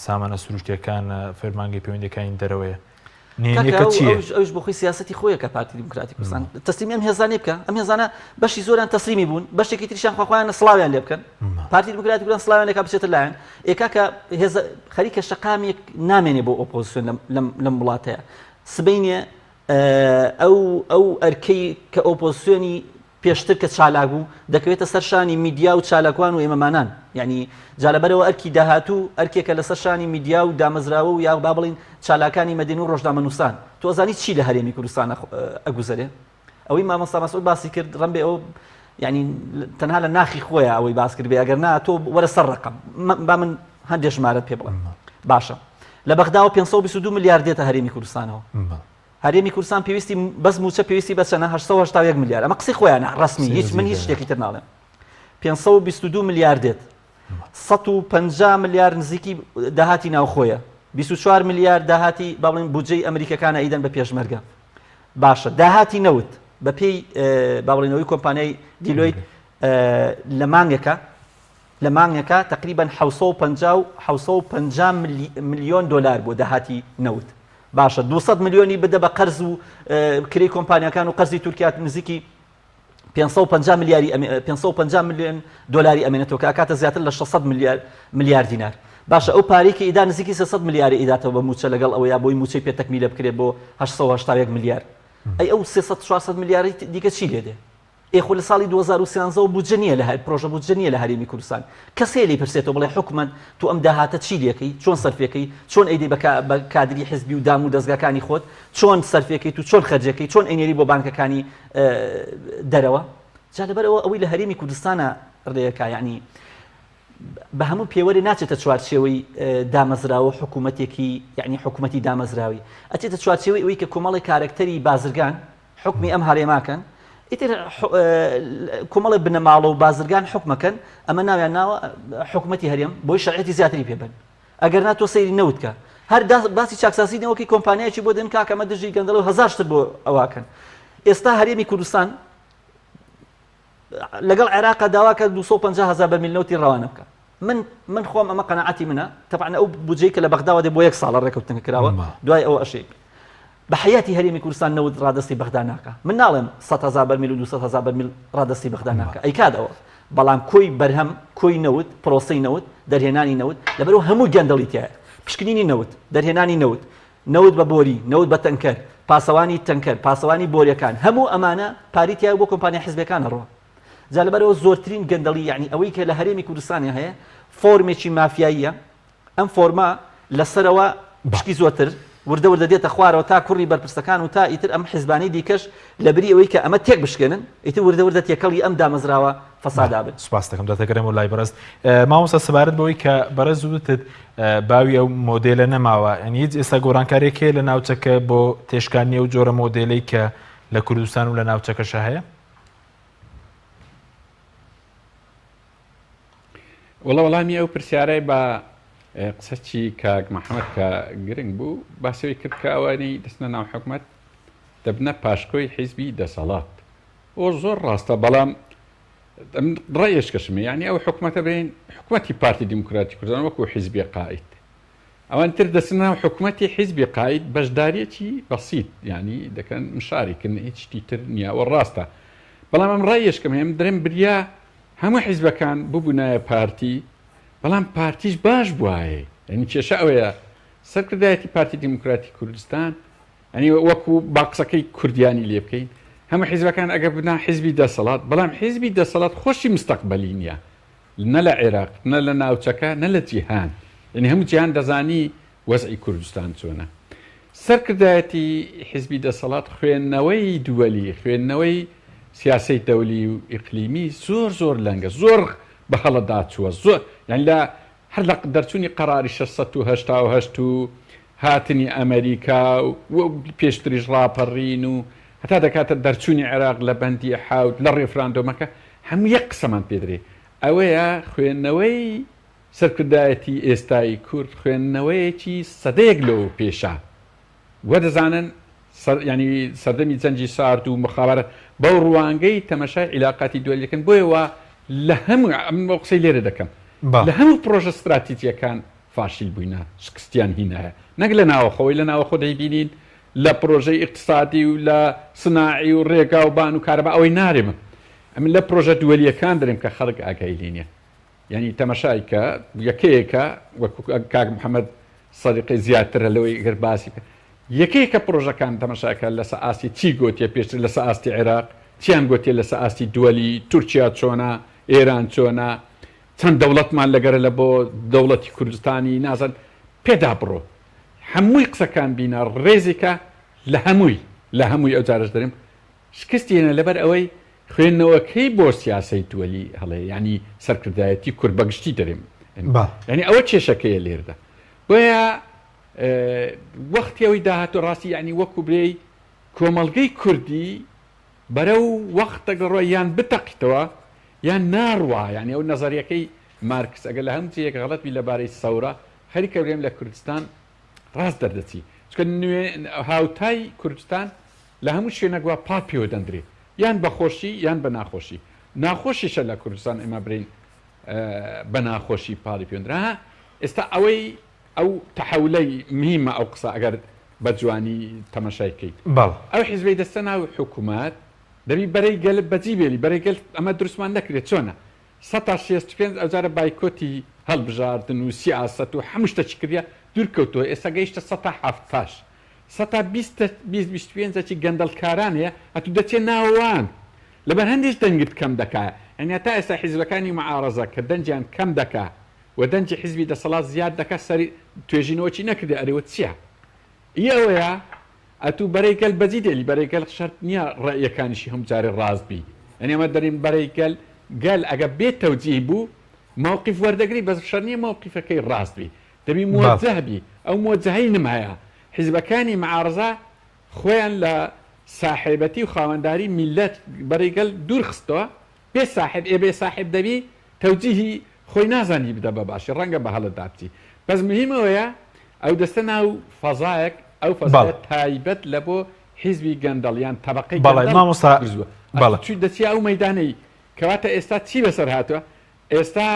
سامانە سروشتیەکان فەرمانگەی پەیوەندەکانی دەرەوەیە نهێنیەکە چییە ئەوش بۆ خۆی سیاسەتی خۆیە کە پارتی دیموکراتی کوردستان تەسلیمی ئەم هێزانێ بکە ئەم هێزانە بەشی زۆریان تەسلیمی بوون بەشێکی تریشیان خواخوایان سڵاویان لێ بکەن پارتی دیموکراتی کوردستان سڵاویان لێ بچێتە لایەن ئێکاکە خەریکە شەقامێک نامێنێ بۆ ئۆپۆزیسیۆن لەم وڵاتەیە سبەینێ ئەو ئەرکەی کە ئۆپۆزیسیۆنی پێشتر کە چالاک بوو دەکەوێتە سەرشانی میدیا و چالاکوان و ئێمەمانان یعنی جالەبەرەوە ئەرکی داهاتوو ئەرکێکە لە سەرشانی میدیا و دامەزراوە و یا با بڵین چالاکانی مەدەنی و ڕۆژنامەنووسان تۆ ئەزانی چی لە هەرێمی کوردستان ئەگوزەرێ ئەوەی مامۆستا مەسعود باسی کرد ڕەنبێ ئەو يعني تەنها لە ناخی خۆیە ئەوەی باس کرد بێ ئەگەر تۆ وەرە سەر ڕقم با من هەندێک ژمارەت پێ بڵێم باشە لە بەغداوە 522 میلیارد دێتە هەرێمی کوردستانەوە هەرێمی کوردستان پێویستی بەس موچە پێویستی بەچەنە 881 میلیارد ئەمە قسەی خۆیانە ڕسمی هیچ من هیچ شتێکی تر ناڵێم 522 میلیارد دێت 150 میلیارد نزیکی داهاتی ناوخۆیە 24 میلیارد داهاتی با بڵێن بودجەی ئەمریکەکانە ئەیدەن بە پێشمەرگە باشە داهاتی نەوت بە پێی با بڵێنەوەی کۆمپانیای دیلۆیت لە مانگێکە تقریبا 750 میلیۆن دلار بۆ داهاتی نەوت باشە 200 میلیۆنی بدە بە قەرز و کری کۆمپانیەکان و قەرزی تورکیا نزیکی 550 میلیۆن دلاری ئەمێنێتەوە کە ئاکاتە زیاتر لە 600 میلیارد دینار باشە ئەو پارێکی ئیدا نزیکی 300 میلیارد ئیداتەوە بە موچە لەگەڵ ئەوەیە بۆی موچەی پێتەکمیلە بکرێت بۆ 881 میلیارد ئەی ئەو 300 میلیارد دیکە چی لێ دێ ئێخۆ لە ساڵی 2013 بودجە نیە لە پرۆژە بودجە نیە لە هەرێمی کوردستان کەسێ لێ پرسێتەوە بڵێ حکومەت تو ئەم داهاتە چی لێکەی چۆن سەرفێکەی چۆن ئەیدەی بە کادری حزبی و دام و دەستگاکانی خۆت چۆن سەرفێکەی تو چۆن خەرجەکەی چۆن ئەینێری بۆ بانکەکانی دەرەوە جا لەبەرەوە ئەوەی لە هەرێمی کوردستانە ڕێیەکە یعنی بە هەموو پێوەری ناچێتە چوارچێوەی دامەزراوە حکوومەتێکی یعنی حکوومەتی دامەزراوی ئەچێتە چوارچێوەی ئەوەی کە کۆمەڵی کارکتەری بازرگان حکمی ئەم هەرێماکەن ئیتر کۆمەڵی بنەماڵە و بازرگان حکمەکەن ئەمە ناویان ناوە حکوومەتی هەرێم بۆی شەرعەتی زیاتری پێبن ئەگەر ناتۆ سەیری نەوتکە هەر باسی چاکسازی نەوەکی کۆمپانیایکی بۆ دێن کاکەمە دژی گەندەڵ و هەزار شتر بۆ ئەواکەن ئێستا هەرێمی کوردستان لەگەڵ عێراق داواکە 250,000 بەرمیل نەوتی ڕەوانە بکە من خۆم ئەمە قەناعەتی منە طبعا ئەو بودجەی کە لە بەغداوە دێ بۆ 1 ساڵە ڕێکەوتن کراوە دوای ئەوە ئەشێ بە حیاتی هەرێمی کوردستان نەوت ڕادستی بەغدا ناکە من ناڵێم 100,000 بەرمیل و 200,000 بەرمیل ڕادستی بەغدا ناکە ئەیکادەوە بەڵام کۆی بەرهەم کۆی نەوت پرۆسەی نەوت دەرهێنانی نەوت لەبەرەوە هەموو گەندەڵی تایە پشکنینی نەوت دەرهێنانی نەوت بە بۆری نەوت بە تەنکەر پاسەوانی تەنکەر پاسەوانی بۆریەکان هەموو ئەمانە پاریتیای بۆ کۆمپانیا حیزبەکانە ڕۆ جا لەبەرەوە زۆرترین گەندەڵی یعنی ئەوەی کە لە هەرێمی کوردستانی هەیە فۆرمێکی مافیاییە ئەم فۆرما لەسەرەوە پشکی زۆرتر وردە وردە دێتە خوارەوە تا کوڕی بەرپرسەکان و تا ئیتر ئەم حیزبانی دیکەش لەبری ئەوەی کە ئەمە تێک بشکێنن ئیتر وردە وردە تێکەڵی ئەم دامەزراوە فەسادا بن سوپاس دەکەم دەتەگەرم و لای بەڕست مامۆستا سەبارەت بەوەی کە بەرەز وتت باوی ئەو مۆدێلە نەماوە ئەنی هیچ ئێستا گۆڕانکارێکێ لە ناوچەکە بۆ تێشکانی ئەو جۆرە مۆدێلەی کە لە کوردستان و لە ناوچەکەشە هەیە وەڵامی ئەو پرسیارەی بە قسەی کاک محەممەد کە گرنگ بوو باسەوەی کرد کە ئەوانەی دەستنە ناو حکومەت دەبنە پاشکۆی حیزبی دەسەڵات ئۆ زۆر ڕاستە بەڵام ڕێیشکەشمە یعنی ئەو حکومەتە بین حکومەتی پارتی دیموکراتی کوردستان وەکو حیزبی قائد ئەوان تر دەستنە ناو حکومەتی حیزبی قائد بەشداریەکی بەسیط یعنی دەکەن مشاریکردن هیچ شتی تر نییە وە ڕاستە بەڵام ئەم ڕێیشکەم هێم درێن بریا هەموو حیزبەکان ببوونایە پارتی بەڵام پارتیش باش بواە ینی کێشە ئەوەیە سەرکردایەتی پارتی دیموکراتی کوردستان ئەنی وەکو باقسەکەی کوردیانی لێ بکەین هەموو حیزبەکان ئەگە بنا حیزبی دەسەڵات بەڵام حیزبی دەسەڵات خۆشی مستەقبەلی نییە نە لە عێراق نە لە ناوچەکە نە لە جیهان ینی هەموو جیهان دەزانی وەزعی کوردستان چۆنە سەرکردایەتی حیزبی دەسەڵات خوێندنەوەی دووەلی خوێندنەوەی سیاسی دەولی و ئیقلیمی زۆر لەنگە زۆر بە هەڵەدا چووە زۆر یان لە هەر لە دەرچوونی قەراری 688 و هاتنی ئەمریکا و پێشتریش ڕاپەڕین و هەتا دەکاتە دەرچوونی عێراق لە بەندی حاوت لە ڕێفراندۆمەکە هەموو یەک قسەمان پێدرێ ئەوەیە خوێندنەوەی سەرکردایەتی ئێستایی کورد خوێندنەوەیەکی سەدەیەک لەوە پێشە وە دەزانن ینی سەردەمی جەنجی سارد و مخابرەت بەو ڕوانگەی تەمەشای عیلاقاتی دووەلیەکەن بۆیەوە لە هەموو ئەم قسەی لێرە دەکەم لە هەموو پرۆژە استراتیجیەکان فاشیل بووینە شکستیان هینایە نەک لە ناوەخەوەی لە ناوەخۆ دەیبینین لە پرۆژەی اقتصادی و لە سناعی و ڕێگا و بان و کارەبا ئەوەی نارێمە ئەم لە پرۆژە دووەلیەکان دەرێم کە خەڵک ئاگای لێنە ینی تەمەشای کە یەکەیەکە وەکو کاک محەممەد سەدیقی زیاترە لەوەی گەر باسی یەکەیەکە پرۆژەکان تەمەشاکە لەسە ئاستی چی گوتیە پێشتر لەسە ئاستی عێراق چیان گوتێ لەسە ئاستی دووەلی تورکیا چۆنە ئێران چۆنە چەند دەوڵەتمان لەگەرە لە بۆ دەوڵەتی کوردستانی نازان پێدا بڕۆ هەمووی قسەکان بینە ڕێزێکە لە هەمووی ئەو جارش دەرم شکستیێنە لەبەر ئەوەی خوێندنەوەکەی بۆ سیاسی تووەلی هەڵێ ینی سەرکردایەتی کورد بەگشتی دەرێم ینی ئەوە کێشەکەیە لێردا بۆیە وەختی ئەوەی داهاتۆ ڕاستی ینی وەکو برێی کۆمەڵگەی کوردی بەرەو وەختە گەڕۆ یان بتەقیتەوە یان ناڕوا ینی ئەو نەزەریەکەی مارکس ئەگەر لە هەموو یەک غەڵەتی لەبارەی سەورە خەریکە برێم لە کوردستان ڕاست دەردەچی چکە هاوتای کوردستان لە هەموو شوێنەگووە پاپیۆ دەندرێت یان بەخۆشی یان بە ناخۆشی ناخۆشیشە لە کوردستان ئێمە برین بە ناخۆشی پاڵی پێێنرا ئێستا ئەوەی ئەو تەحەولەی مهمە ئەو قسە ئەگەر بە جوانی تەمەشایکەیت ئەو حیزبەی دەستە ناو حکوومەت دەبی بەرەی گەل بەجی بێری بەرەگەل ئەمە دروستمان نەکرێت چۆنە 165 ئەوجارە بایکۆتی هەڵبژاردن و سیاست و هەموو شتە چی کردە دوورکەوتەوە ئێستا گەیشتە 170 125 گەندەڵکاران هەیە ئەتو دەچێت ناوان لەبەر هەندێک دەنگت کەم دەکات ئەنیا تا ئێستا حیزبەکانی معارەزە کە دەنجیان کەم دەکا و دەنجی حیزبی دەسەڵات زیاد دەکات سەری توێژینەوەی نەکردی ئەرێوە چییە؟ ئەوەیە ئەتوو بەرەیگەل بەجی دێلی بەرەیگەل شەرت نییە ڕێیەکانیشی هەم جارێ ڕاستبی ئەنی ئەمە دەرین بەرەیگەل گەل ئەگە بێت تەوجیه بوو مووقیف وەردەگری بەس شەر نییە مووقیفەکەی ڕاستبی دەبی موەجەهبی ئەو موەجەهەی نمایە حیزبەکانی معارەزە خۆیان لە ساحێبەتی و خاوەنداری میلەت بەرەیگەل دوور خستەوە بێ ساحب بێ ساحب دەبی تەوجیهی خۆی نازانی بدە بە باشی ڕەنگە بە هەڵت دابچی بەس مهمەوەیە ئەو دەستە ناو فەزایەک ئەو فەزایە تایبەت لە بۆ حیزبی گەندەڵیان تەبەقەی چی دەچی ئەو مەیدانەی کەواتە ئێستا چی بەسەر هاتووە ئێستا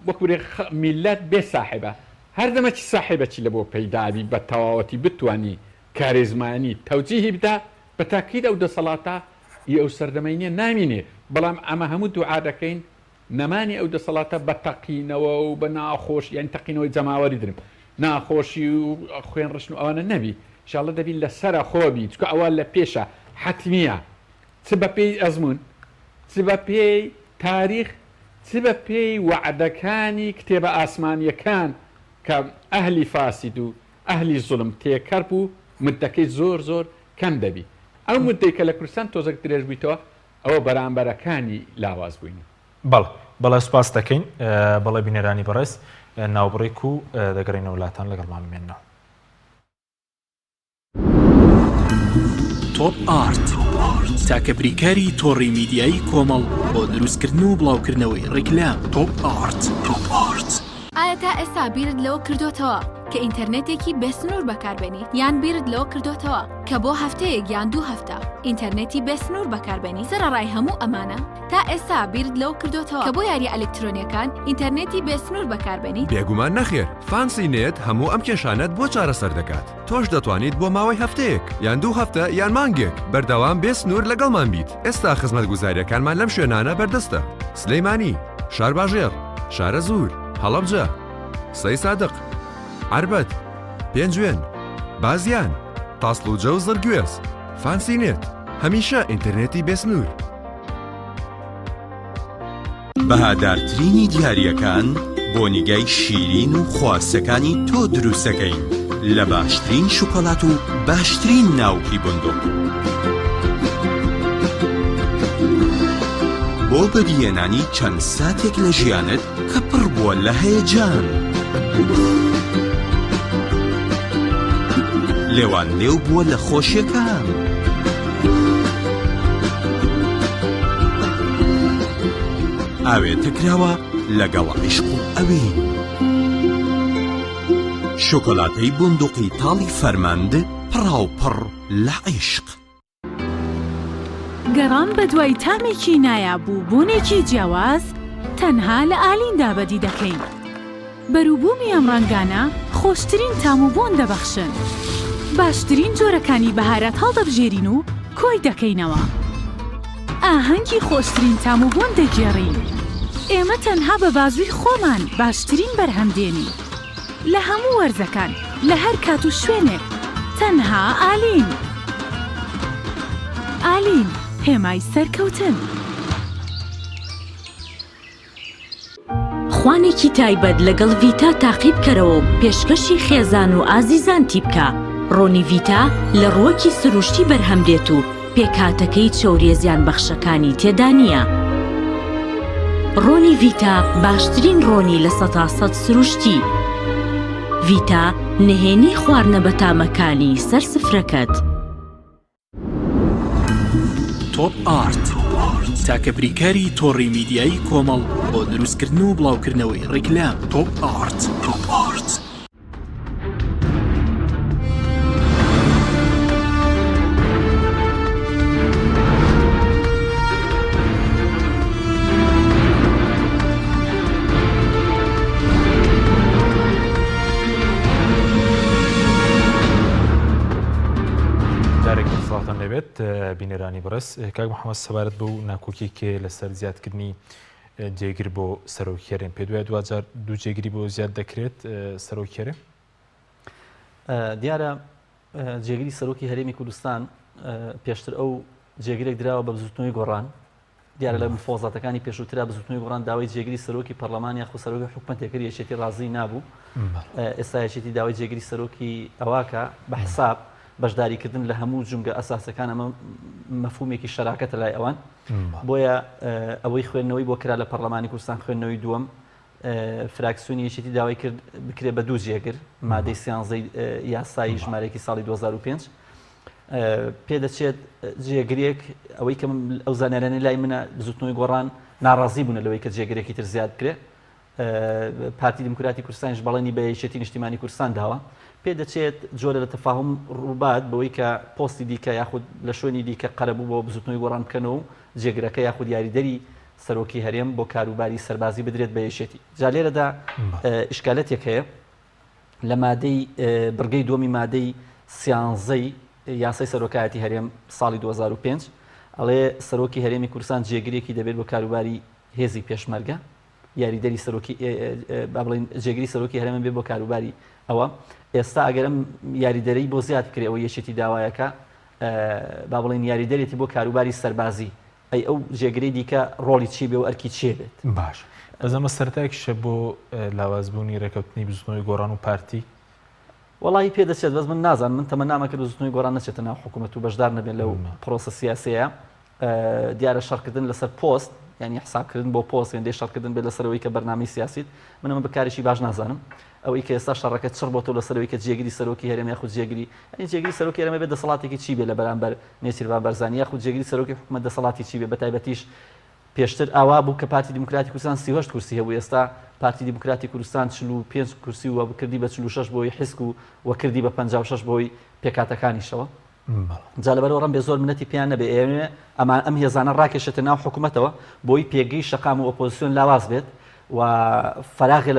وەکوێ میلەت بێ ساحبە هەر دەمەکی ساحبەکی لە بۆ پەیدابی بە تەواوەتی بتوانی کارێزمانی تەوجیهی بدا بە تاکید ئەو دەسەڵاتە ئەو سەردەمەینە نامینێ بەڵام ئەمە هەموو دوعا دەکەین نەمانی ئەو دەسەڵاتە بە تەقینەوە و بە ناخۆش یان تەقینەوەی جەماوەری درم ناخۆشی و خوێن ڕشن و ئەوانە نەبی انشاءڵە دەبین لە سەرە خۆبی چکە ئەوە لە پێشە حتمیە چ بە پێی ئەزمون چ بە پێی تاریخ چ بە پێی وعدەکانی کتێبە ئاسمانیەکان کە ئەهلی فاسید و ئەهلی زوڵم تێکەرب و مدەکەی زۆر زۆر کەم دەبی ئەو مدەی کە لە کوردستان تۆزێک درێژ بوویتەوە ئەوە بەرامبەرەکانی لاواز بووین بەڵێ سوپاس دەکەین بەڵێ بینەرانی بەڕێز ناوبڕێک و دەگەڕێنە وڵاتان لەگەڵمان بمێنەوە تۆپ ئارت تاکە بریکاری تۆڕی میدیایی کۆمەڵ بۆ دروستکردن و بڵاوکردنەوەی ڕیکلام تۆپ ئارت ئایا تا ئێستا بیرت لەوە کردوتەوە کە ئینتەرنێتێکی بێسنوور بەکاربێنیت یان بیرت لەوە کردوتەوە کە بۆ هەفتەیەک یان 2 هەفتە ئینتەرنێتی بێسنوور بەکاربێنی سەرەڕای هەموو ئەمانە تا ئێستا بیرت لەوە کردوتەوە کە بۆ یاری ئەلکترۆنیەکان ئینتەرنێتی بێسنوور بەکاربێنی بێگومان نەخێر فانسی نێت هەموو ئەم کێشانەت بۆ چارەسەر دەکات تۆش دەتوانیت بۆ ماوەی هەفتەیەک یان 2 هەفتە یان مانگێک بەردەوام بێسنوور لەگەڵمان بیت ئێستا خزمەتگوزاریەکانمان لەم شوێنانە بەردەستە سلەیمانی شارباژێر شارە زوور هەڵەبجە سەی سادق عربەت پێنجوێن بازیان تاسڵوجە و زەرگوێز فانسینێت هەمیشە ئینتەرنێتی بێسنوور بەهادارترینی دیاریەکان بۆ نیگای شیرین و خواستەکانی تۆ دروستەکەین لە باشترین شوکۆلات و باشترین ناوکی بندۆق بۆ بەدیێنانی چەند ساتێک لە ژیانت کە پڕ بووە لە هەیەجان لێوان لێو بووە لە خۆشیەکان ئاوێتە کراوە لەگەڵ عیشق و ئەوین شۆکۆلاتەی بندوقی تاڵی فەرماند پڕاوپڕ لە عیشق گەڕان بە دوای تامێکی نایابوو بوونێکی جیاواز تەنها لە ئالیندا بەدی دەکەین بەرووبوومی ئەم ڕەنگانە خۆشترین تام و بۆن دەبەخشن باشترین جۆرەکانی بەهارەت هەڵدەبژێرین و کۆی دەکەینەوە ئاهەنگی خۆشترین تام و بۆن دەگێڕین ئێمە تەنها بە بازووی خۆمان باشترین بەرهەمدێنی لە هەموو وەرزەکان لە هەر کات و شوێنێک تەنها ئالین ئالین هێمای سەرکەوتن خوانێکی تایبەت لەگەڵ ڤیتا تاقیب کەرەوە پێشکەشی خێزان و ئازیزان تیبکە ڕۆنی ڤیتا لە ڕووەکی سروشتی بەرهەمدێت و پێکهاتەکەی چەوریێزیان بەخشەکانی تێدا نییە. ڕۆنی ڤیتا باشترین ڕۆنی لە 100% سروشتی. ڤیتا نهێنی خواردنە بەتامەکانی سەرسفرەکەت. تۆپ ئارت تاکە بریکاری تۆڕی میدیایی کۆمەڵ بۆ دروستکردن و بڵاوکردنەوەی ڕیکلام. تۆپ ئارت. لەبێت بینێرانی بەڕست کاک محەممەد سەبارەت بە و ناکۆکێکێ لەسەر زیادکردنی جێگر بۆ سەرۆکیێرێن پێ دوای دوجار دوو جێگیری بۆ زیاد دەکرێت سەرۆکیێرێ دیارە جێگیری سەرۆکی هەرێمی کوردستان پێشتر ئەو جێگرێک درراوە بە بزوتنەوەی گۆڕان دیارە لە مفۆزاتەکانی پێشووترا بزوتنەوەی گۆڕان داوای جێگیری سەرۆکی پەرلەمانی خۆ سەرۆکی حکومەتێکرد یەکێتی ڕازی نابوو ئێستا یەکێتی داوای جێگیری سەرۆکی ئەواکە بە حساب بەشداریکردن لە هەموو جونگە ئەساسەکان ئەمە مەفهومێکی شەراکەتە لای ئەوان بۆیە ئەوەی خوێندنەوەی بۆ کرا لە پەرلەمانی کوردستان خوێندنەوەی دووەم فراکسیۆنی یەکێتی داوای کرد بکرێت بە دوو جێگر مادەی سیانزەی یاسایی ژمارەیەکی ساڵی 2005 پێدەچێت جێگرێک ئەوەی کە ئەو زانایانە لای منە زوتنەوەی گۆڕان ناڕازی بوون لەوەی کە جێگرێکی تر زیاد بکرێت پارتی دموکراتی کوردستانیش بەڵێنی بە یەکێتی نیشتیمانی کوردستان داوە پێدەچێت جۆرە لە تەفاهم ڕووبات بەوەی کە پۆستی دیکە یاخود لە شوێنی دیکە قەرەبوو بۆ بزوتنەوەی گۆڕان بکەنەوە جێگرەکە یاخود یاریدەری سەرۆکی هەرێم بۆ کاروباری سەربازی بدرێت بە یەکێتی جا لێرەدا ئیشکالەتێک هەیە لە مادەی بڕگەی دووەمی مادەی سیانزەی یاسای سەرۆکایەتی هەرێم ساڵی 2005 ئەڵێ سەرۆکی هەرێمی کوردستان جێگرێکی دەبێت بۆ کاروباری هێزی پێشمەرگە یاریدەری سەرۆکی با بڵێن جێگری سەرۆکی هەرێم بێت بۆ کاروباری ئەوە ئێستا ئەگەرم یاریدەرەی بۆ زیاد بکرێت ئەوە یەکێتی داوایەکە با بڵێن یاریدەرێتی بۆ کاروباری سەربازی ئەی ئەو جێگرەی دیکە ڕۆڵی چی بێ و ئەرکی چێ بێت باش بەزەمە سەرتاکیشە بۆ لاوازبوونی ڕێکەوتنی بزوتنەوەی گۆڕان و پارتی وڵی پێدەچێت بەس من نازان من تەمە نامەکە بزوتنەوەی گۆڕان نەچێتە ناو حکوومەت و بەشدار نەبێت لەو پرۆسە سیاسەیە دیارە شەڕکردن لەسەر پۆست ینی حسابکردن بۆ پۆست هێندەی شەڕکردن بێت لەسەرەوەی کە بەرنامەی سیاسیت منەمە بەکارێکی باش نازانم ئەوەی کە ئێستا شەڕەکە چڕ بۆ تۆ لەسەرەوەی کە جێگیری سەرۆکی هەرێم یاخود جێگیری ئەنی جێگیری سەرۆکی هەرێمە بێت دەسەڵاتێکی چی بێت لە بەرامبەر نێچیروان بەرزانی یاخود جێگیری سەرۆکی حکوومەت دەسەڵاتی چی بێت بەتایبەتیش پێشتر ئاوا بوو کە پارتی دموکراتی کوردستان 38 کورسی هەبوو ئێستا پارتی دموکراتی کوردستان 45 کورسی و کردی بە 46 بۆی حیسک و کردی بە 56 بۆی پێکاتەکانیشەوە جا لەبەرەوە ڕەم بێ زۆر منەتی پیان نەبێ ئێوێ ئەمان ئەم هێزانە ڕاکێشێتە ناو حکوومەتەوە بۆی پێگەی شەقام و ئۆپۆزیسیۆن لاواز بێت و فراغی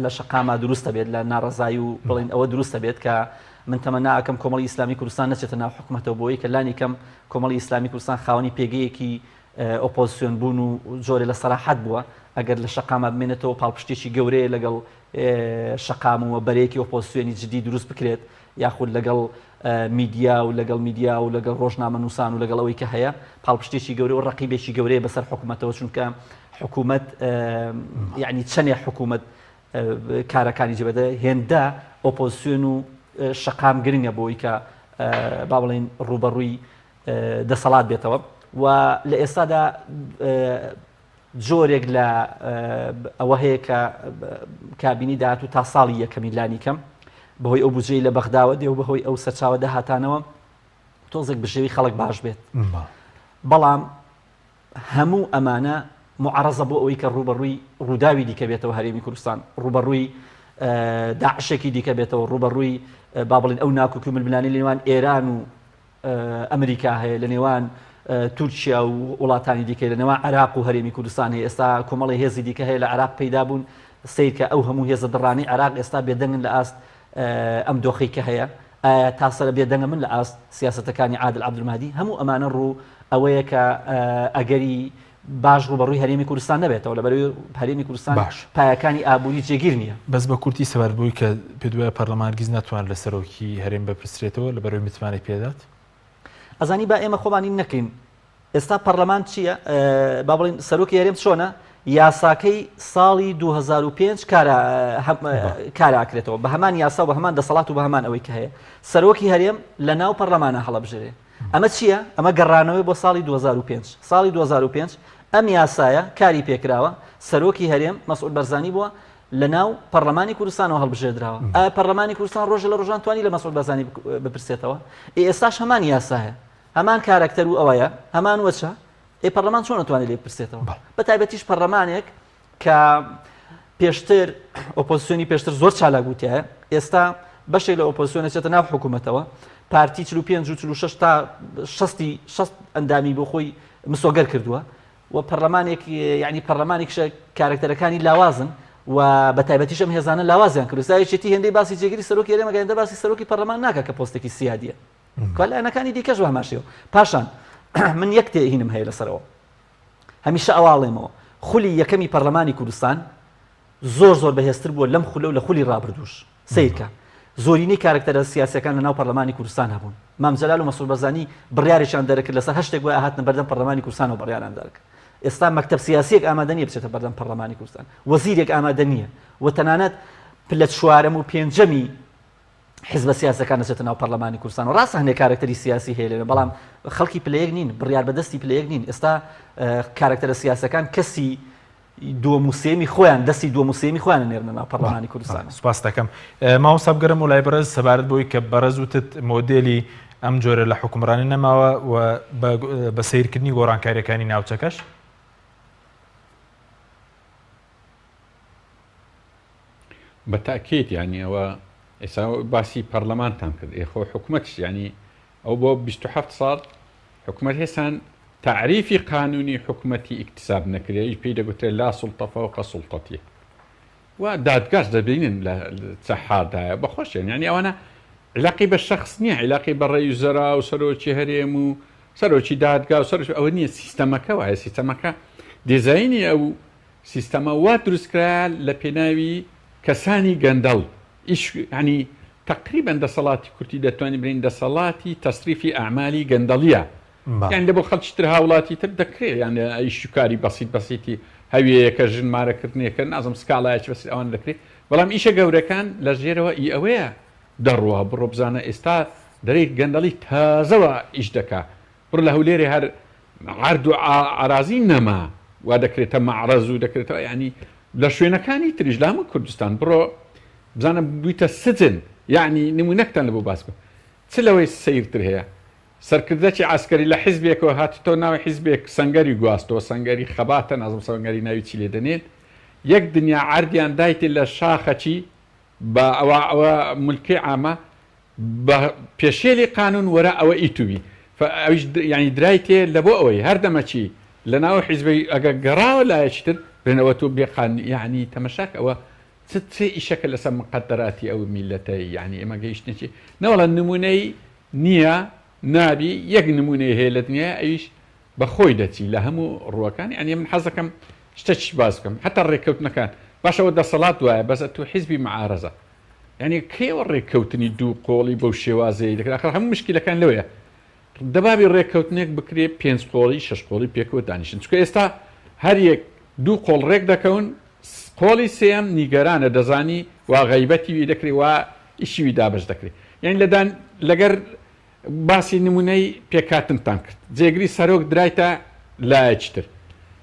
لە شەقامە دروستە بێت لە ناڕەزایی و بڵین ئەوە دروستە بێت کە من تەمەنا ئەکەم کۆمەڵی ئیسلامی کوردستان نەچێتە ناو حکوومەتەوە بۆی کە لانی کەم کۆمەڵی ئیسلامی کوردستان خاوەنی پێگەیەکی ئۆپۆزیسیۆن بوون و جۆرە لە سەراحەت بووە ئەگەر لە شەقامە بمێنێتەوە پاڵپشتێکی گەورەیە لەگەڵ شەقام و بەرەیەکی ئۆپۆزیسیۆنی جدی دروست بکرێت یاخود لەگەڵ میدیا و لەگەڵ ڕۆژنامە نووسان و لەگەڵەوەی کە هەیە پاڵپشتێکی گەورە و ڕقیبێکی گەورەیە بەسەر حکوومەتەوە چونکە حکوومەت یعنی چەندێ حکوومەت کارەکانی جێبەدە هێندە ئۆپۆزیسیۆن و شەقام گرنگە بۆی کە با بڵێن ڕوبەڕووی دەسەڵات بێتەوە و لە ئێستادا جۆرێک لە ئەوە هەیە کە کابینی داهات و تا ساڵی یەکەمی لانی کەم بەهۆی ئەو بجێی لە بەغداوە دێ و بەهۆی ئەو سەرچاوە داهاتانەوە تۆزێک بژێوی خەڵک باش بێت بەڵام هەموو ئەمانە معارەزە بۆ ئەوەی کە ڕوبەڕووی ڕووداوی دیکە بێتەوە هەرێمی کوردستان ڕوبەڕووی داعشێکی دیکە بێتەوە ڕوبەڕووی با بڵێن ئەو ناکۆکی و ململانی لە نێوان ئێران و ئەمریکا هەیە لە نێوان تورکیا و وڵاتانی دیکە لە نێوان عێراق و هەرێمی کوردستان هەیە ئێستا کۆمەڵی هێزی دیکە هەیە لە عێراق پەیدا بوون سیر کە ئەو هەموو هێزە دڕانی عێراق ئێستا بێدەنگن لە ئاست ئەم دۆخەی کە هەیە تاسەرە بێدەنگە من لە ئاست سیاسەتەکانی عادل عەبدولمەهدی هەموو ئەمانە ڕوو ئەوەیە کە ئەگەری باش ڕوبەڕووی هەرێمی کوردستان نەبێتەوە لەبەرەوەی هەرێمی کوردستان پایەکانی ئابووری جێگیر نییە بەس بە کورتی سەبار بووی کە پێ دوایە پەرلەمانگیز ناتوان لە سەرۆکی هەرێم بپرسرێتەوە لەبەرەوەی متمانەی پێدات ئەزانی با ئێمە خۆمانی نەکەین ئێستا پەرلەمان چییە با بڵین سەرۆکی هەرێم چۆنە یاساکەی ساڵی 2005 کاراکرێتەوە بە هەمان یاسا و بە هەمان دەسەڵات و بە هەمان ئەوەی کە هەیە سەرۆکی هەرێم لە ناو پەرلەمانە هەڵەبژێرێ ئەمە چییە؟ ئەمە گەڕانەوەی بۆ ساڵی 2005 ساڵی 2005 ئەم یاسایە کاری پێکراوە سەرۆکی هەرێم مەسعود بەرزانی بووە لە ناو پەرلەمانی کوردستانەوە هەڵبژێردراوە پەرلەمانی کوردستان ڕۆژە لە ڕۆژان توانی لە مەسعود بەرزانی بپرسێتەوە ئێستاش هەمان یاسایە هەمان کارکتەر و ئەوەیە هەمان وەچە پەرلەمان چۆن نتوانێت لێ بپرسێتەوە بە تایبەتیش پەرلەمانێک کە پێشتر ئۆپۆزیسیۆنی پێشتر زۆر چالاک بووتایە ئێستا بەشێک لە ئۆپۆزیسیۆن چێتە ناو حکوومەتەوە پارتی 45 و 46 تا 6 ئەندامی بۆ خۆی مسۆگەر کردووە و پەرلەمانێک یعنی پەرلەمانێکشە کارکتەرەکانی لاوازن و بە تایبەتیش ئەم هێزانە لاوازیان کرد سایەتی هێندەی باسی جێگیری سەرۆکی هەرێمە گەیاندە باسی سەرۆکی پەرلەمان ناکە کە پۆستێکی سیادیە کۆلایەنەکانی دیکەش بە هەماشەوە پاشان من یەک تێهینم هەیە لەسەرەوە هەمیشە ئەواڵێمەوە خولی یەکەمی پەرلەمانی کوردستان زۆر بەهێزتر بووە لەم خولە و لە خولی ڕابردووش سیرکە زۆرینەی کارکتەرە سیاسەکان لە ناو پەرلەمانی کوردستان هەبوون مام جەلال و مەسعود بەرزانی بڕیارێکیان دەرەکرد لەسەر هەشتێک وای هاتنە بەردەم پەرلەمانی کوردستان و بڕیاریان دەرکرد ئێستا مەکتەب سیاسیەک ئامادە نییە بچێتە بەردەم پەرلەمانی کوردستان وەزیرێک ئامادە نییە و تەنانەت پلە چوارەم و پێنجەمی حزب سیاسەکان دەچێتە ناو پەرلەمانی کوردستان و ڕاستە هەندێک کارکتەری سیاسی هەیە لێرە بەڵام خەڵکی پلەیەک نین بڕیار بەدەستی پلەیەک نین ئێستا کارکتەرە سیاسەکان کەسی دووەموسێمی خۆیان دەستی دووەموسێمی خۆیان نێرنە ناو پەرلەمانی کوردستان سوپاس دەکەم ماوەسا بگەرم و لای بەرز سەبارەت بۆی کە بەرز وتت مۆدێلی ئەم جۆرە لە حکومڕانی نەماوە و بە سیرکردنی گۆڕانکاریەکانی ناوچەکەش بەتاکێت ینی ئەوە ئێستا باسی پەرلەمانتان کرد خۆ حکوومەتش ینی ئەو بۆ 27 ساڵ حکوومەت هێسان تعریفی قانونی حکوومەتی ئیکتساب نەکرێت پێی دەگوترێت لا سوڵتە فەوقە سوڵتەتی و دادگاش دەبینن لە چەحادایە بەخۆشیان ینی ئەوانە علاقی بە شخص نییە علاقی بە ڕێوزەرا و سەرۆکی هەرێم و سەرۆکی دادگا و سەر ئەوە نییە سیستەمەکە وایە سیستەمەکە دیزاینی ئەو سیستەمە وا دروستکرا لە پێناوی کەسانی گەندەڵ ینی تقریبا دەسەڵاتی کورتی دەتوانانی برین دەسەڵاتی تەسریفی ئەعمالی گەندەڵیە یان لە بۆ خەڵکی تر هاوڵاتی تر دەکرێت یان ئیشکاری بەسیتی هەویەیەکە ژنمارەکردنیەکە نازم سکاڵایەکی بەسی ئەوان دەکرێت بەڵام ئیشە گەورەکان لە ژێرەوە ئەوەیە دەڕوە بڕۆ بزانە ئێستا دەرێت گەندەڵی تازەوە ئیش دەکا بڕ لە هەولێرێ هەر عرض و عرازی نەما وا دەکرێتە مەعرەز و دەکرێتەوە ینی لە شوێنەکانی تریش لە هەموو کوردستان بڕۆ بزانە بوویتە سجن یعنی نمونەکتان لە بۆ باس بکە چ لەوەی سیرتر هەیە سەرکردەکی عسکەری لە حیزبێکەوە هاتیتەوە ناوی حیزبێک سەنگەری گواستەوە سەنگەری خەباتە نازم سەنگەری ناوی چی لێ دەنێت یەک دنیا عردیان دایتێ لە شاخەچی بە ئەوە مولکی عامە بە پێشێلی قانون وەرە ئەوە ئیتوبی ئەویش ینی درایتێ لە بۆ ئەوەی هەردەمەچی لە ناو حیزبی ئەگە گەڕاوە لایەکتر بێنەوە تۆ بێقان یعنی تەمەشاک ئەوە چ ئیشەکە لەسەر مقدراتی ئەو میلەتەی یعنی ئێمە گەیشتنی نەوەڵە نمونەی نییە نابی یەک نمونەی هەیە لە دنیا ئەویش بە خۆی دەچی لە هەموو ڕووەکانی ئەنی من حەزەکەم شتێکی باز بکەم حتا ڕێککەوتنەکان باشەوە دەسەڵات وایە بەس تو حیزبی معارەزە ینی کێوە ڕێککەوتنی دوو قۆڵی بەو شێوازەیە دەکرا هەموو مشکلەکان لەوەیە دەبابی ڕێککەوتنێک بکرێ 5 قۆڵی 6 قۆڵی پێکەوە دانیشن چکە ئێستا هەر یەک دوو قۆڵ ڕێک دەکەون قۆڵی سێم نیگەرانە دەزانی وا غەیبەتی وی دەکرێت وا ئیشیوی دابش دەکرێت یعنی لەدان لەگەر باسی نمونەی پێکاتنتان کرد جێگری سەرۆک درایتە لایەکتر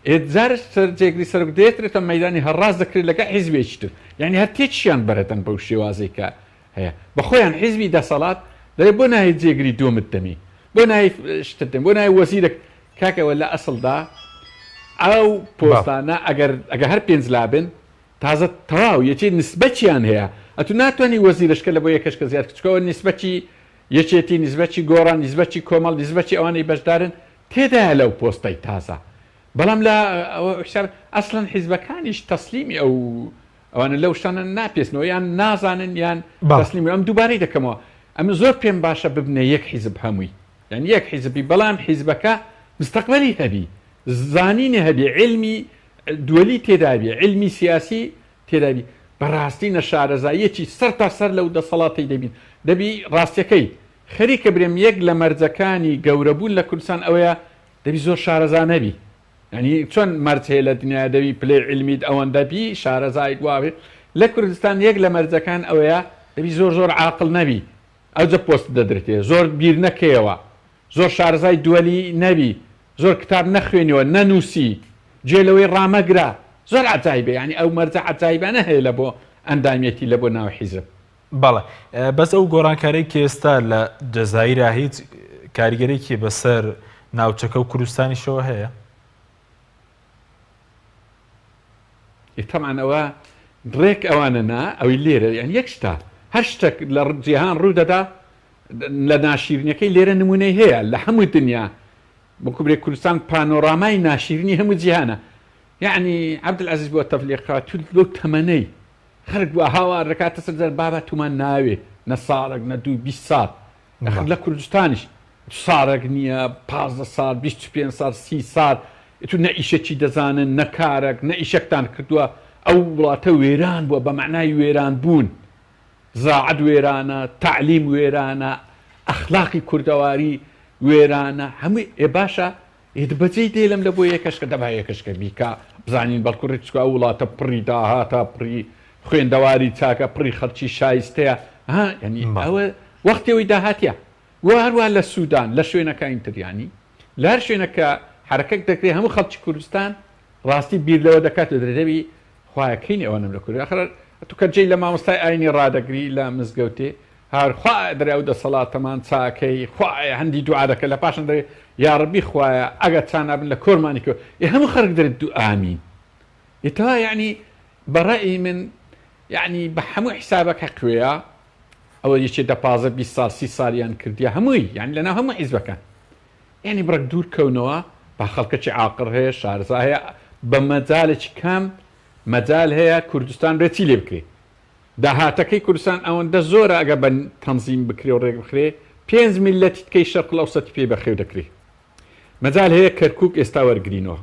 ئێجارش سەر جێگری سەرۆک دێترێتە مەیدانی هەڕاز دەکرێت لەگە حیزبێکتر یعنی هەر تێکیان بەرەتەن بەو شێوازەی کە هەیە بەخۆیان حیزبی دەسەڵات دەێ بۆ نایە جێگری دومت دەمی بۆ نای شتم بۆ نای وەزیرێک کاکەوە لە ئەسڵدا ئەو پۆستانە ئەگە هەر 5 لابن تازە تەواو یەکێ نسبەتیان هەیە ئەتو ناتوانانی وەزیرشکە لە بۆ یەکەشکە زیاد کچکەوە نسبەتی یەکێتی نسبەتی گۆڕان نسبەتی کۆمەڵ نسبەتی ئەوانەی بەشدارن تێدایە لەو پۆستەی تازە بەڵام لە ئەسڵەن حیزبەکانیش تەسلیمی ئەوانە لەو شتانە ناپێستنەوە یان نازانن یان تەسلیمی ئەم دووبارەی دەکەمەوە ئەمە زۆر پێم باشە ببنە یەک حیزب هەمووی یعنی یەک حیزبی بەڵام حیزبەکە مستەقبەلی هەبی زانینی هەبی علمی دووەلی تێدابی علمی سیاسی تێدابی بەڕاستی نە شارەزاییەکی سەر تا سەر لەو دەسەڵاتی دەبین دەبی ڕاستیەکەی خەریکە برێم یەک لە مەرجەکانی گەورەبوون لە کوردستان ئەوەیە دەبی زۆر شارەزا نەبی ینی چۆن مەرج هەیە لە دنیا دەبی پلەی علمیت ئەوەندە بی شارەزایت وابێت لە کوردستان یەک لە مەرجەکان ئەوەیە دەبی زۆر عاقڵ نەبی ئەوجە پۆست دەدرێتێ زۆر بیر نەکەیەوە زۆر شارزای دووەلی نەبی زۆر کتاب نەخوێنیەوە نەنووسی جێلەوەی ڕامەگرا زۆر عجایبە ینی ئەو مەرجە عجایبانە هەیە لە بۆ ئەندامەتی لە بۆ ناو حیزب. بەڵێ بەس ئەو گۆڕانکارەی کە ئێستا لە جەزایرا هیچ کاریگەرێکی بەسەر ناوچەکە و کوردستانیشەوە هەیە؟ تەمان ئەوە ڕێک ئەوانە نا ئەوی لێرە یان یەک شتا هەر شتێک لە جیهان ڕوودەدا لە ناشیرنیەکەی لێرە نمونەی هەیە لە هەموو دنیا بۆکو برێ کوردستان پانۆرامای ناشیرنی هەموو جیهانە. یعنی عەبدولعەزیز بۆ تەفلیقات لەو تەمەنەی خەرک بووە هاوار دەکاتە سەر بابە تومان ناوێ نە ساڵێک نە 20 ساڵ لە کوردستانیش ساڵێک نییە 15 ساڵ 25 ساڵ 30 ساڵ تو نە ئیشەکی دەزانن نەکارێک نە ئیشەکتان کردووە ئەو وڵاتە وێران بووە بە معنای وێران بوون زراعەت وێرانە تعلیم وێرانە ئەخلاقی کوردەواری وێرانە هەمووی باشە بەجێی دێلم لە بۆ یەکەشکە دەبا یەکەشکە بیکە بزانین بەڵکوڕێکچکە وڵاتە پڕی داهاتە پڕی خوێندەواری چاکە پڕی خەڵکی شایستەیە ینی ئەوە وەختیەوەی داهاتە هەروە لە سوودان لە شوێنەکە ئینتریانی لە هەر شوێنەکە حرەکەک دەکرێت هەموو خەڵکی کوردستان ڕاستی بیر لەوە دەکات و دەبی خوایەکەین ئەوەنم لە کوردی ئەخر تو کە جێی لە مامۆستای ئاینی ڕادەگری لە مزگەوتێ هەرخوا دەرێ و دەسەڵاتەمان چاکەی خوایە هەندی دوعا دەکە لە پاشان دەرێ یاڕبی خوایە ئەگە چانابن لە کۆرمانیکەوە هەموو خەرک دەرێت دوو ئامین ئێتەوە یعنی بەڕێی من یعنی بە هەموو حیسابەک حەقوەیە ئەوە یەکێ 15 ساڵ 30 ساڵیان کردیە هەمووی یعنی لەناو هەموو حیزبەکان یعنی بڕک دوور کەونەوە با خەڵکەکی عاقڵ هەیە شارزا هەیە بە مەجالێکی کەم مەجال هەیە کوردستان ڕێتی لێ بکرێت داهاتەکەی کوردستان ئەوەندە زۆرە ئەگە بە تەنزیم بکرێ و ڕێک بخرێ 5 میلەتی تکەی شەرق ئەوسەتی پێ بەخێو دەکرێت مەجال هەیە کەرکووک ئێستا وەرگرینەوە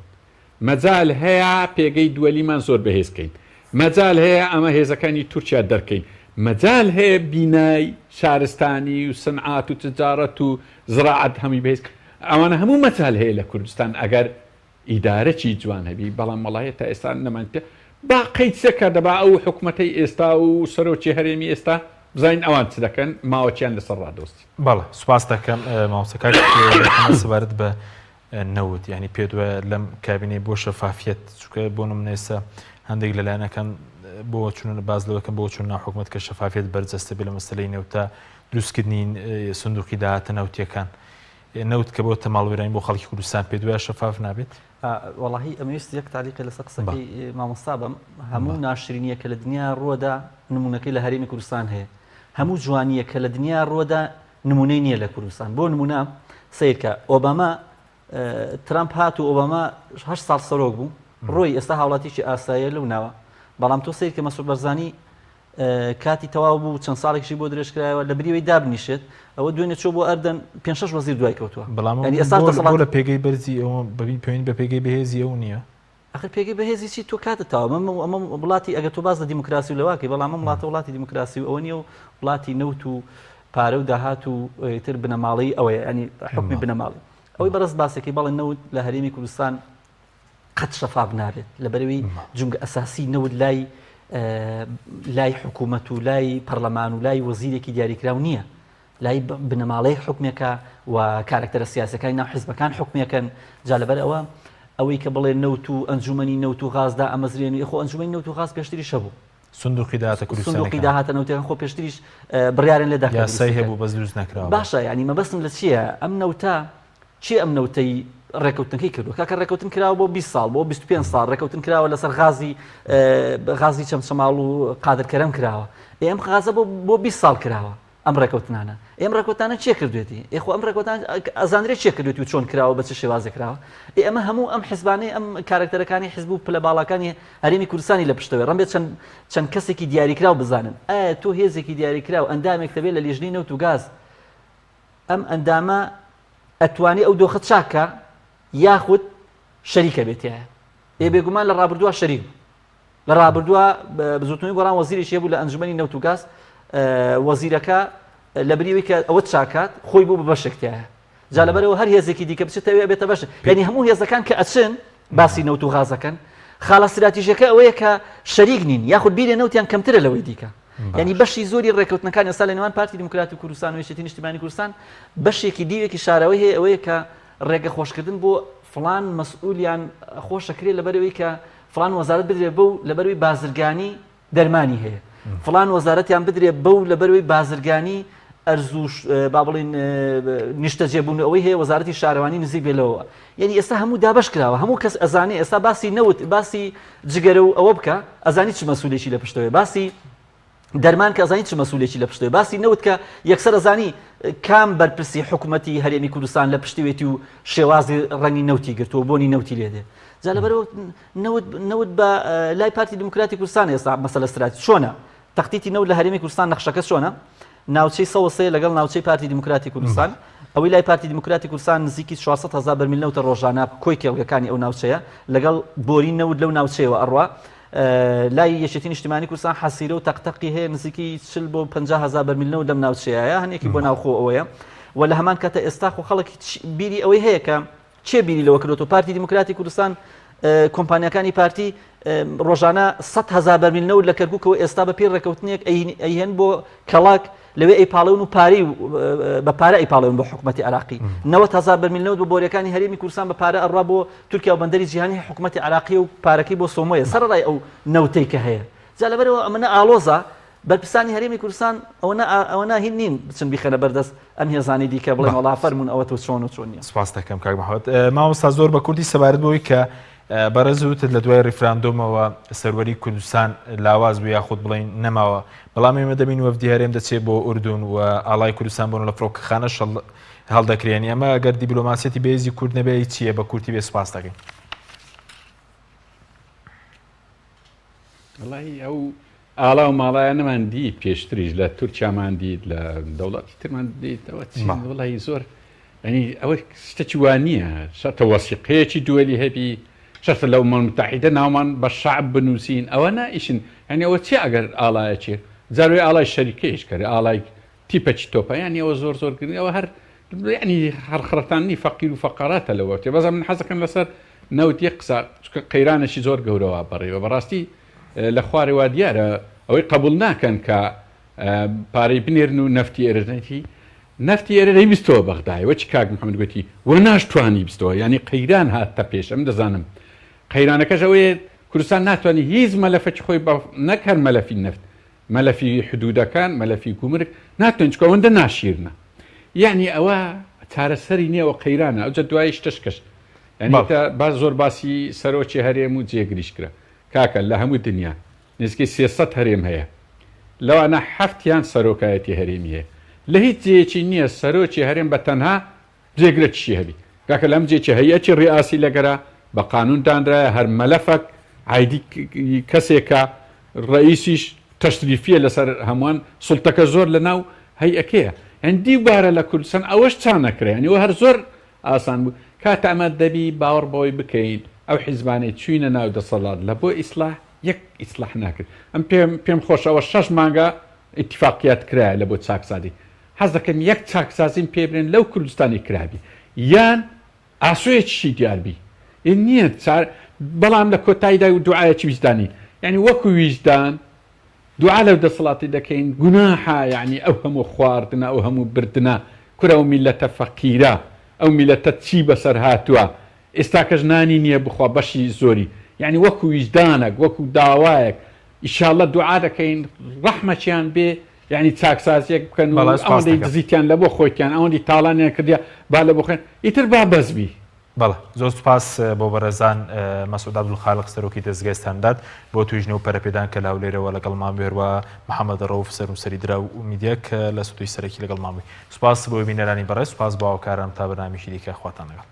مەجال هەیە پێگەی دووەلیمان زۆر بەهێزکەین مەجال هەیە ئەمە هێزەکانی تورکیا دەرکەین مەجال هەیە بینای شارستانی و سنعات و تجارەت و زراعەت هەمی بەهێز ئەوانە هەموو مەجال هەیە لە کوردستان ئەگەر ئیدارەکی جوان هەبی بەڵام وڵایەت تا ئێستا نەمانتە با قەید سەکە دەبا ئەو حکوومەتەی ئێستا و سەرۆکی هەرێمی ئێستا بزانین ئەوان چ دەکەن ماوەچیان لەسەر ڕادۆستی. بەڵێ سوپاس دەکەم مامۆستاکار سەبارەت بە نەوت ینی پێ دووە لەم کابینەی بۆ شەفافیەت چونکە بۆ نمونە ئێستا هەندێک لەلایەنەکان بۆ چونە باز لەوەکەم بۆ چون ناحکومەت کە شەفافیەت بەرجەستە بێ لە مەسەلەی نەوتە دروستکردنی سندوقی داهاتە نەوتیەکان نەوت کە بۆ تەماڵوێرانی بۆ خەڵکی کوردستان پێ دوای شەفاف نابێت. وەڵاهی ئەمەویست یەک تاریقی لەسەر قسەکەی مامۆستا بم هەموو ناشرینیە کە لە دنیا ڕۆدا نمونونەکەی لە هەرێمی کوردستان هەیە هەموو جوانیە کە لە دنیا ڕۆدا نمونەی نییە لە کوردستان بۆ نمونە سیرکە ئۆباما ترامپ هات و ئۆباما 8 ساڵ سەرۆک بوو ڕۆی ئێستا هاوڵاتیی ئاساییە لەو ناوە بەڵام تۆ سیرکە مەسعود بەرزانی کاتی تەواو بوو چەند ساڵێکشی بۆ درێژکرایەوە لە بریەوەی دابنیشێت ئەوە دوێنێ چۆ بۆ ئەردەن 5-6 وەزیر دوای کەوتووە بەڵام لە پێگەی بەرزی ئەوە بەبی پێوین بە پێگەی بەهێزی ئەو نییە ئەخر پێگەی بەهێزی چی تۆ کاتتەوە ئەمە وڵاتی ئەگە تۆ باز لە دیموکراسی و لەواکەی بەڵام ئەم وڵاتە وڵاتی دیموکراسی و ئەوە نیە و وڵاتی نەوت و پارە و داهات و تر بنەماڵی ئەوەیە ینی حکمی بنەماڵی ئەوەی بەڕست باسێکی بەڵێ نەوت لە هەرێمی کوردستان قەت شەفاف نابێت لەبەرەوەی جونگە ئەساسی نەوت لای حکوومەت و لای پەرلەمان و لای وەزیرێکی دیاریکراو نییە لای بنەماڵەی حکمێکە و کارکتەرە سیاسەکانی ناو حیزبەکان حکمێکن جا لەبەر ئەوەی کە بڵێ نەوت و ئەنجومەنی نەوت و غازدا ئەمەزرێنی خۆ ئەنجومەی نەوت و غاز پێشتری شەبوو سندوقی داهاتە کوردستان سندوقی داهاتە نەوتەکان خۆ پێشتریش بڕیارن لێ دەکات یاسای هەبوو بەس دروست نەکراوە باشە ینی مەبەستم لە چییە ئەم نەوتە چی ئەم نەوتەی ڕێکەوتنەکەی کردو کاکە ڕێکەوتن کراوە بۆ 20 ساڵ بۆ 25 ساڵ ڕێکەوتن کراوە لەسەر غازی چەمچەماڵ و قادرکەرەم کراوە ئێم غازە بۆ 20 ساڵ کراوە ئەم ڕێکەوتنانە ئێم ڕێکەوتانە چێ کردوێتی ئێخۆ ئەم ڕێکەوتان ئەزانرێت چێ کردوێتی و چۆن کراوە بە چه شێوازە کراوە ئێمە هەموو ئەم حیزبانەی ئەم کارکتەرەکانی حیزب و پلە باڵەکانی هەرێمی کوردستانی لە پشتەوە ڕەنبێت چەند کەسێکی دیاریکراو بزانن تۆ هێزێکی دیاریکراو ئەندامێک دەبێت لە لێژنەی نەوت و گاز ئەم ئەندامە ئەتوانی ئەو دۆخە چاکە یاخود شەریکە بێتیایە بێگومان لە ڕابردووە شەریک لە ڕابردووە بزوتنەوەی گۆڕان وەزیرێکی هەبوو لە ئەنجومەنی نەوت و گاز وەزیرەکە لە بریەوەی کە ئەوە چاکات خۆی بوو بە بەشێکتیایە جا لەبەرەوە هەر هێزێکی دیکە بچێتەوە بێتە بەش یعنی هەموو هێزەکان کە ئەچن باسی نەوت و غازەکەن خاڵە استراتیژیەکە ئەوەیە کە شەریک نین یاخود بیرێ نەوتیان کەمترە لەوەی دیکە ینی بەشی زۆری ڕێکەوتنەکان ئێستا لە نێوان پارتی دیموکراتی کوردستان و یەکێتی نیشتیمانی کوردستان بەشێکی دیوێکی شاراوی هەیە ئەوەیە کە ڕێگە خۆشکردن بۆ فڵان مەسئولیان خۆشەکرێت لەبەرەوەی کە فڵان وەزارەت بدرێت بەو لەبەروی بازرگانی دەرمانی هەیە فڵان وەزارەتیان بدرێت بەو لەبەروی بازرگانی ئەرزوش با بڵین نیشتەجێبوون ئەوەی هەیە وەزارەتی شارەوانی نزیک بێتەوە یعنی ئێستا هەموو دابش کراوە هەموو کەس ئەزانێ ئێستا باسی نەوت باسی جگەرە و ئەوە بکە ئەزانی چ مەسئولێکی لە پشتەوەی باسی دەرمان کە ئەزانی چ مەسئولێکی لە پشتەوەی باسی نەوت کە یەکسەر ئەزانی کام بەرپرسی حکوومەتی هەرێمی کوردستان لە پشتیوێتی و شێوازی ڕەنی نەوتی گرتووە بۆنی نەوتی لێدێ جا لەبەرەوە نەوت بە لای پارتی دیموکراتی کوردستان ئێستا مەسەلە استراتیجی چۆنە تەختیتی نەوت لە هەرێمی کوردستان نەخشەکە چۆنە ناوچەی 100 لەگەڵ ناوچەی پارتی دیموکراتی کوردستان ئەوەی لای پارتی دیموکراتی کوردستان نزیکی 400,000 بەرمیل نەوتە ڕۆژانە کۆی کێڵگەکانی ئەو ناوچەیە لەگەڵ بۆری نەوت لەو ناوچەیەوە ئەڕوا لای یەکێتی نیشتیمانی کوردستان حەسیرە و تەقتەقی هەیە نزیکی 40 بۆ 50,000 بەرمیل نەوت لەم ناوچەیە هەنێکی بۆ ناوخۆ ئەوەیە و لە هەمان کاتە ئێستا خۆ خەڵکی بیری ئەوەی هەیە کە چێ بیری لەوە کردوەوە پارتی دیموکراتی کوردستان کۆمپانیەکانی پارتی ڕۆژانە 100,000 بەرمیل نەوت لە کەرکووکەوە ئێستا بە پێی ڕێکەوتنێک ئەیهێن بۆ کەڵاک لەوێ ئەیپاڵەون و پارەی بە پارە ئەیپاڵەون بۆ حکوومەتی عراقی 90,000 بەرمیل نەوت بۆ بۆریەکانی هەرێمی کوردستان بە پارە ئەڕوا بۆ تورکیا و بەندەری جیهانی حکوومەتی عراقی و پارەکەی بۆ سۆمۆیە سەرڕای ئەو نەوتەی کە هەیە جا لەبەرەوە ئەمەنە ئالۆزە بەرپرسانی هەرێمی کوردستان ئەوە هین نین بچن بیخەنە بەردەست ئەم هێزانی دیکە بڵێن وەڵا فەرمونون ئەوە تۆ چۆن و چۆن نییە. سپاس دەکەم کاک مەحمەد. مامۆستا زۆر بە کوردی سەبارەت بەوەی کە بەڕێزوتت لە دوای ڕیفراندۆمەوە سەروەری کوردستان لاواز بوو یاخود بڵین نەماوە بەڵام ئێمە دەبین وەفدی هەرێم دەچێت بۆ ئوردون و ئاڵای کوردستان بۆن لە فڕۆکەخانە هەڵدەکرێنی ئەمە ئەگەر دیبلۆماسیەتی بێزی کورد نەبێ چییە بە کورتی بێ سپاس دەکەین. وڵی ئەو ئاڵا و ماڵایە نەمان دی پێشتریش لە تورکیامان دیت لە دەوڵەتی ترمان دیتەوە وڵی زۆر ینی ئەوە شتێکی وان نییە شەرتە وەسیقەیەکی دووەلی هەبی شەرتە لەو مەمتەحیدە ناومان بە شەعب بنووسین ئەوە نائیشن ینی ئەوە چی ئەگەر ئاڵایەکی جاروی ئاڵای شەریکەیش کردی ئاڵای تیپەکی تۆپە یانی ئەوە زۆر زۆرگرنی ئەوە هەر ینی هەر خڕەتانی فەقیر و فەقەراتە لەوە تێ بەزە من حەزەکەم لەسەر نەوتی قسە قەیرانێکی زۆر گەورەوە بەڕێوە بەڕاستی لە خوارێ وا دیارە ئەوەی قبول ناکەن کە پارەی بنێرن و نەفتی ئێرەنەتی نفتی ئێرە دەیبیستەوە بەغدایەوە چی کاک محەممەد گوتی وە ناشتوانی بیستەوە ینی قەیران هاتە پێش ئەم دەزانم قەیرانەکەش ئەوەیە کوردستان ناتوانانی هیچ مەلەفەکی خۆی نەکەن مەلەفی نفت مەلەفی حدودەکان مەلەفی گومرگ ناتوانین چکە ئەوەندە ناشیرنە یعنی ئەوە چارەسەری نییەوە قەیرانە ئەوجە دوای شتشکەش ینی باز زۆر باسی سەرۆکی هەرێم و جێگریش کرا کاکە لە هەموو دنیا نزیکەی 300 هەرێم هەیە لەوانە 7یان سەرۆکایەتی هەرێمی هەیە لە هیچ جێکی نییە سەرۆکی هەرێم بە تەنها جێگرە چی هەبی کاکە لەم جێکی هەیەکی ڕیاسی لەگەرە بە قانون دانرایە هەر مەلەفەک عیدی کەسێکە ڕئیسیش تەشریفیە لەسەر هەمووان سوڵتەکە زۆر لە ناو هەیەکەیە هەندی بارە لە کوردستان ئەوەش چا نەکرێنەوە هەر زۆر ئاسان بوو کاتە ئەمە دەبی باوەڕ بەوەی بکەین ئەو حیزبانەی چوینە ناو دەسەڵات لە بۆ ئیسلاح یەک ئیسلاح ناکرد ئەم پێم خۆشەوە 6 مانگە ئیتیفاقیات کرایە لە بۆ چاکسازی حەز دەکەم یەک چاکسازیم پێ برێن لەو کوردستانی کرابی یان ئاسۆیەکی دیاربی نییە بەڵام لە کۆتاییدا و دوعایەکی ویجدانی یعنی وەکو ویجدان دوعا لەو دەسەڵاتی دەکەین گوناحە یعنی ئەو هەموو خواردنە ئەو هەموو بردنە کورە و میلەتە فەقیرە ئەو میلەتە چی بەسەر هاتووە ئێستاکەش نانی نییە بخوا بەشی زۆری یعنی وەکو ویجدانێک وەکو داوایەک ئیشاءالله دوعا دەکەین ڕەحمەتیان بێ یعنی چاکسازیەک بکەن و ئەوەندەی دزیتیان لە بۆ خۆیان ئەوەندی تاڵانیان کردیا با لە بۆ خۆیان ئیتر با بەزبی. بەڵێ زۆر سوپاس بۆ بەڕێزان مەسعود عەبدولخالق سەرۆکی دەستگای ستاندارد بۆ توێژنە و پەرەپێدان کە لاولێرەوە لەگەڵمان بێروە محەممەد ڕەوف سەرسەری درا و میدیە کە لە سوتوی سەرەکی لەگەڵمان بووی. سوپاس بۆ بینەرانی بەڕێز سوپاس باوەکاران تا بەنامێکی دیکە خواتان لەگەڵ.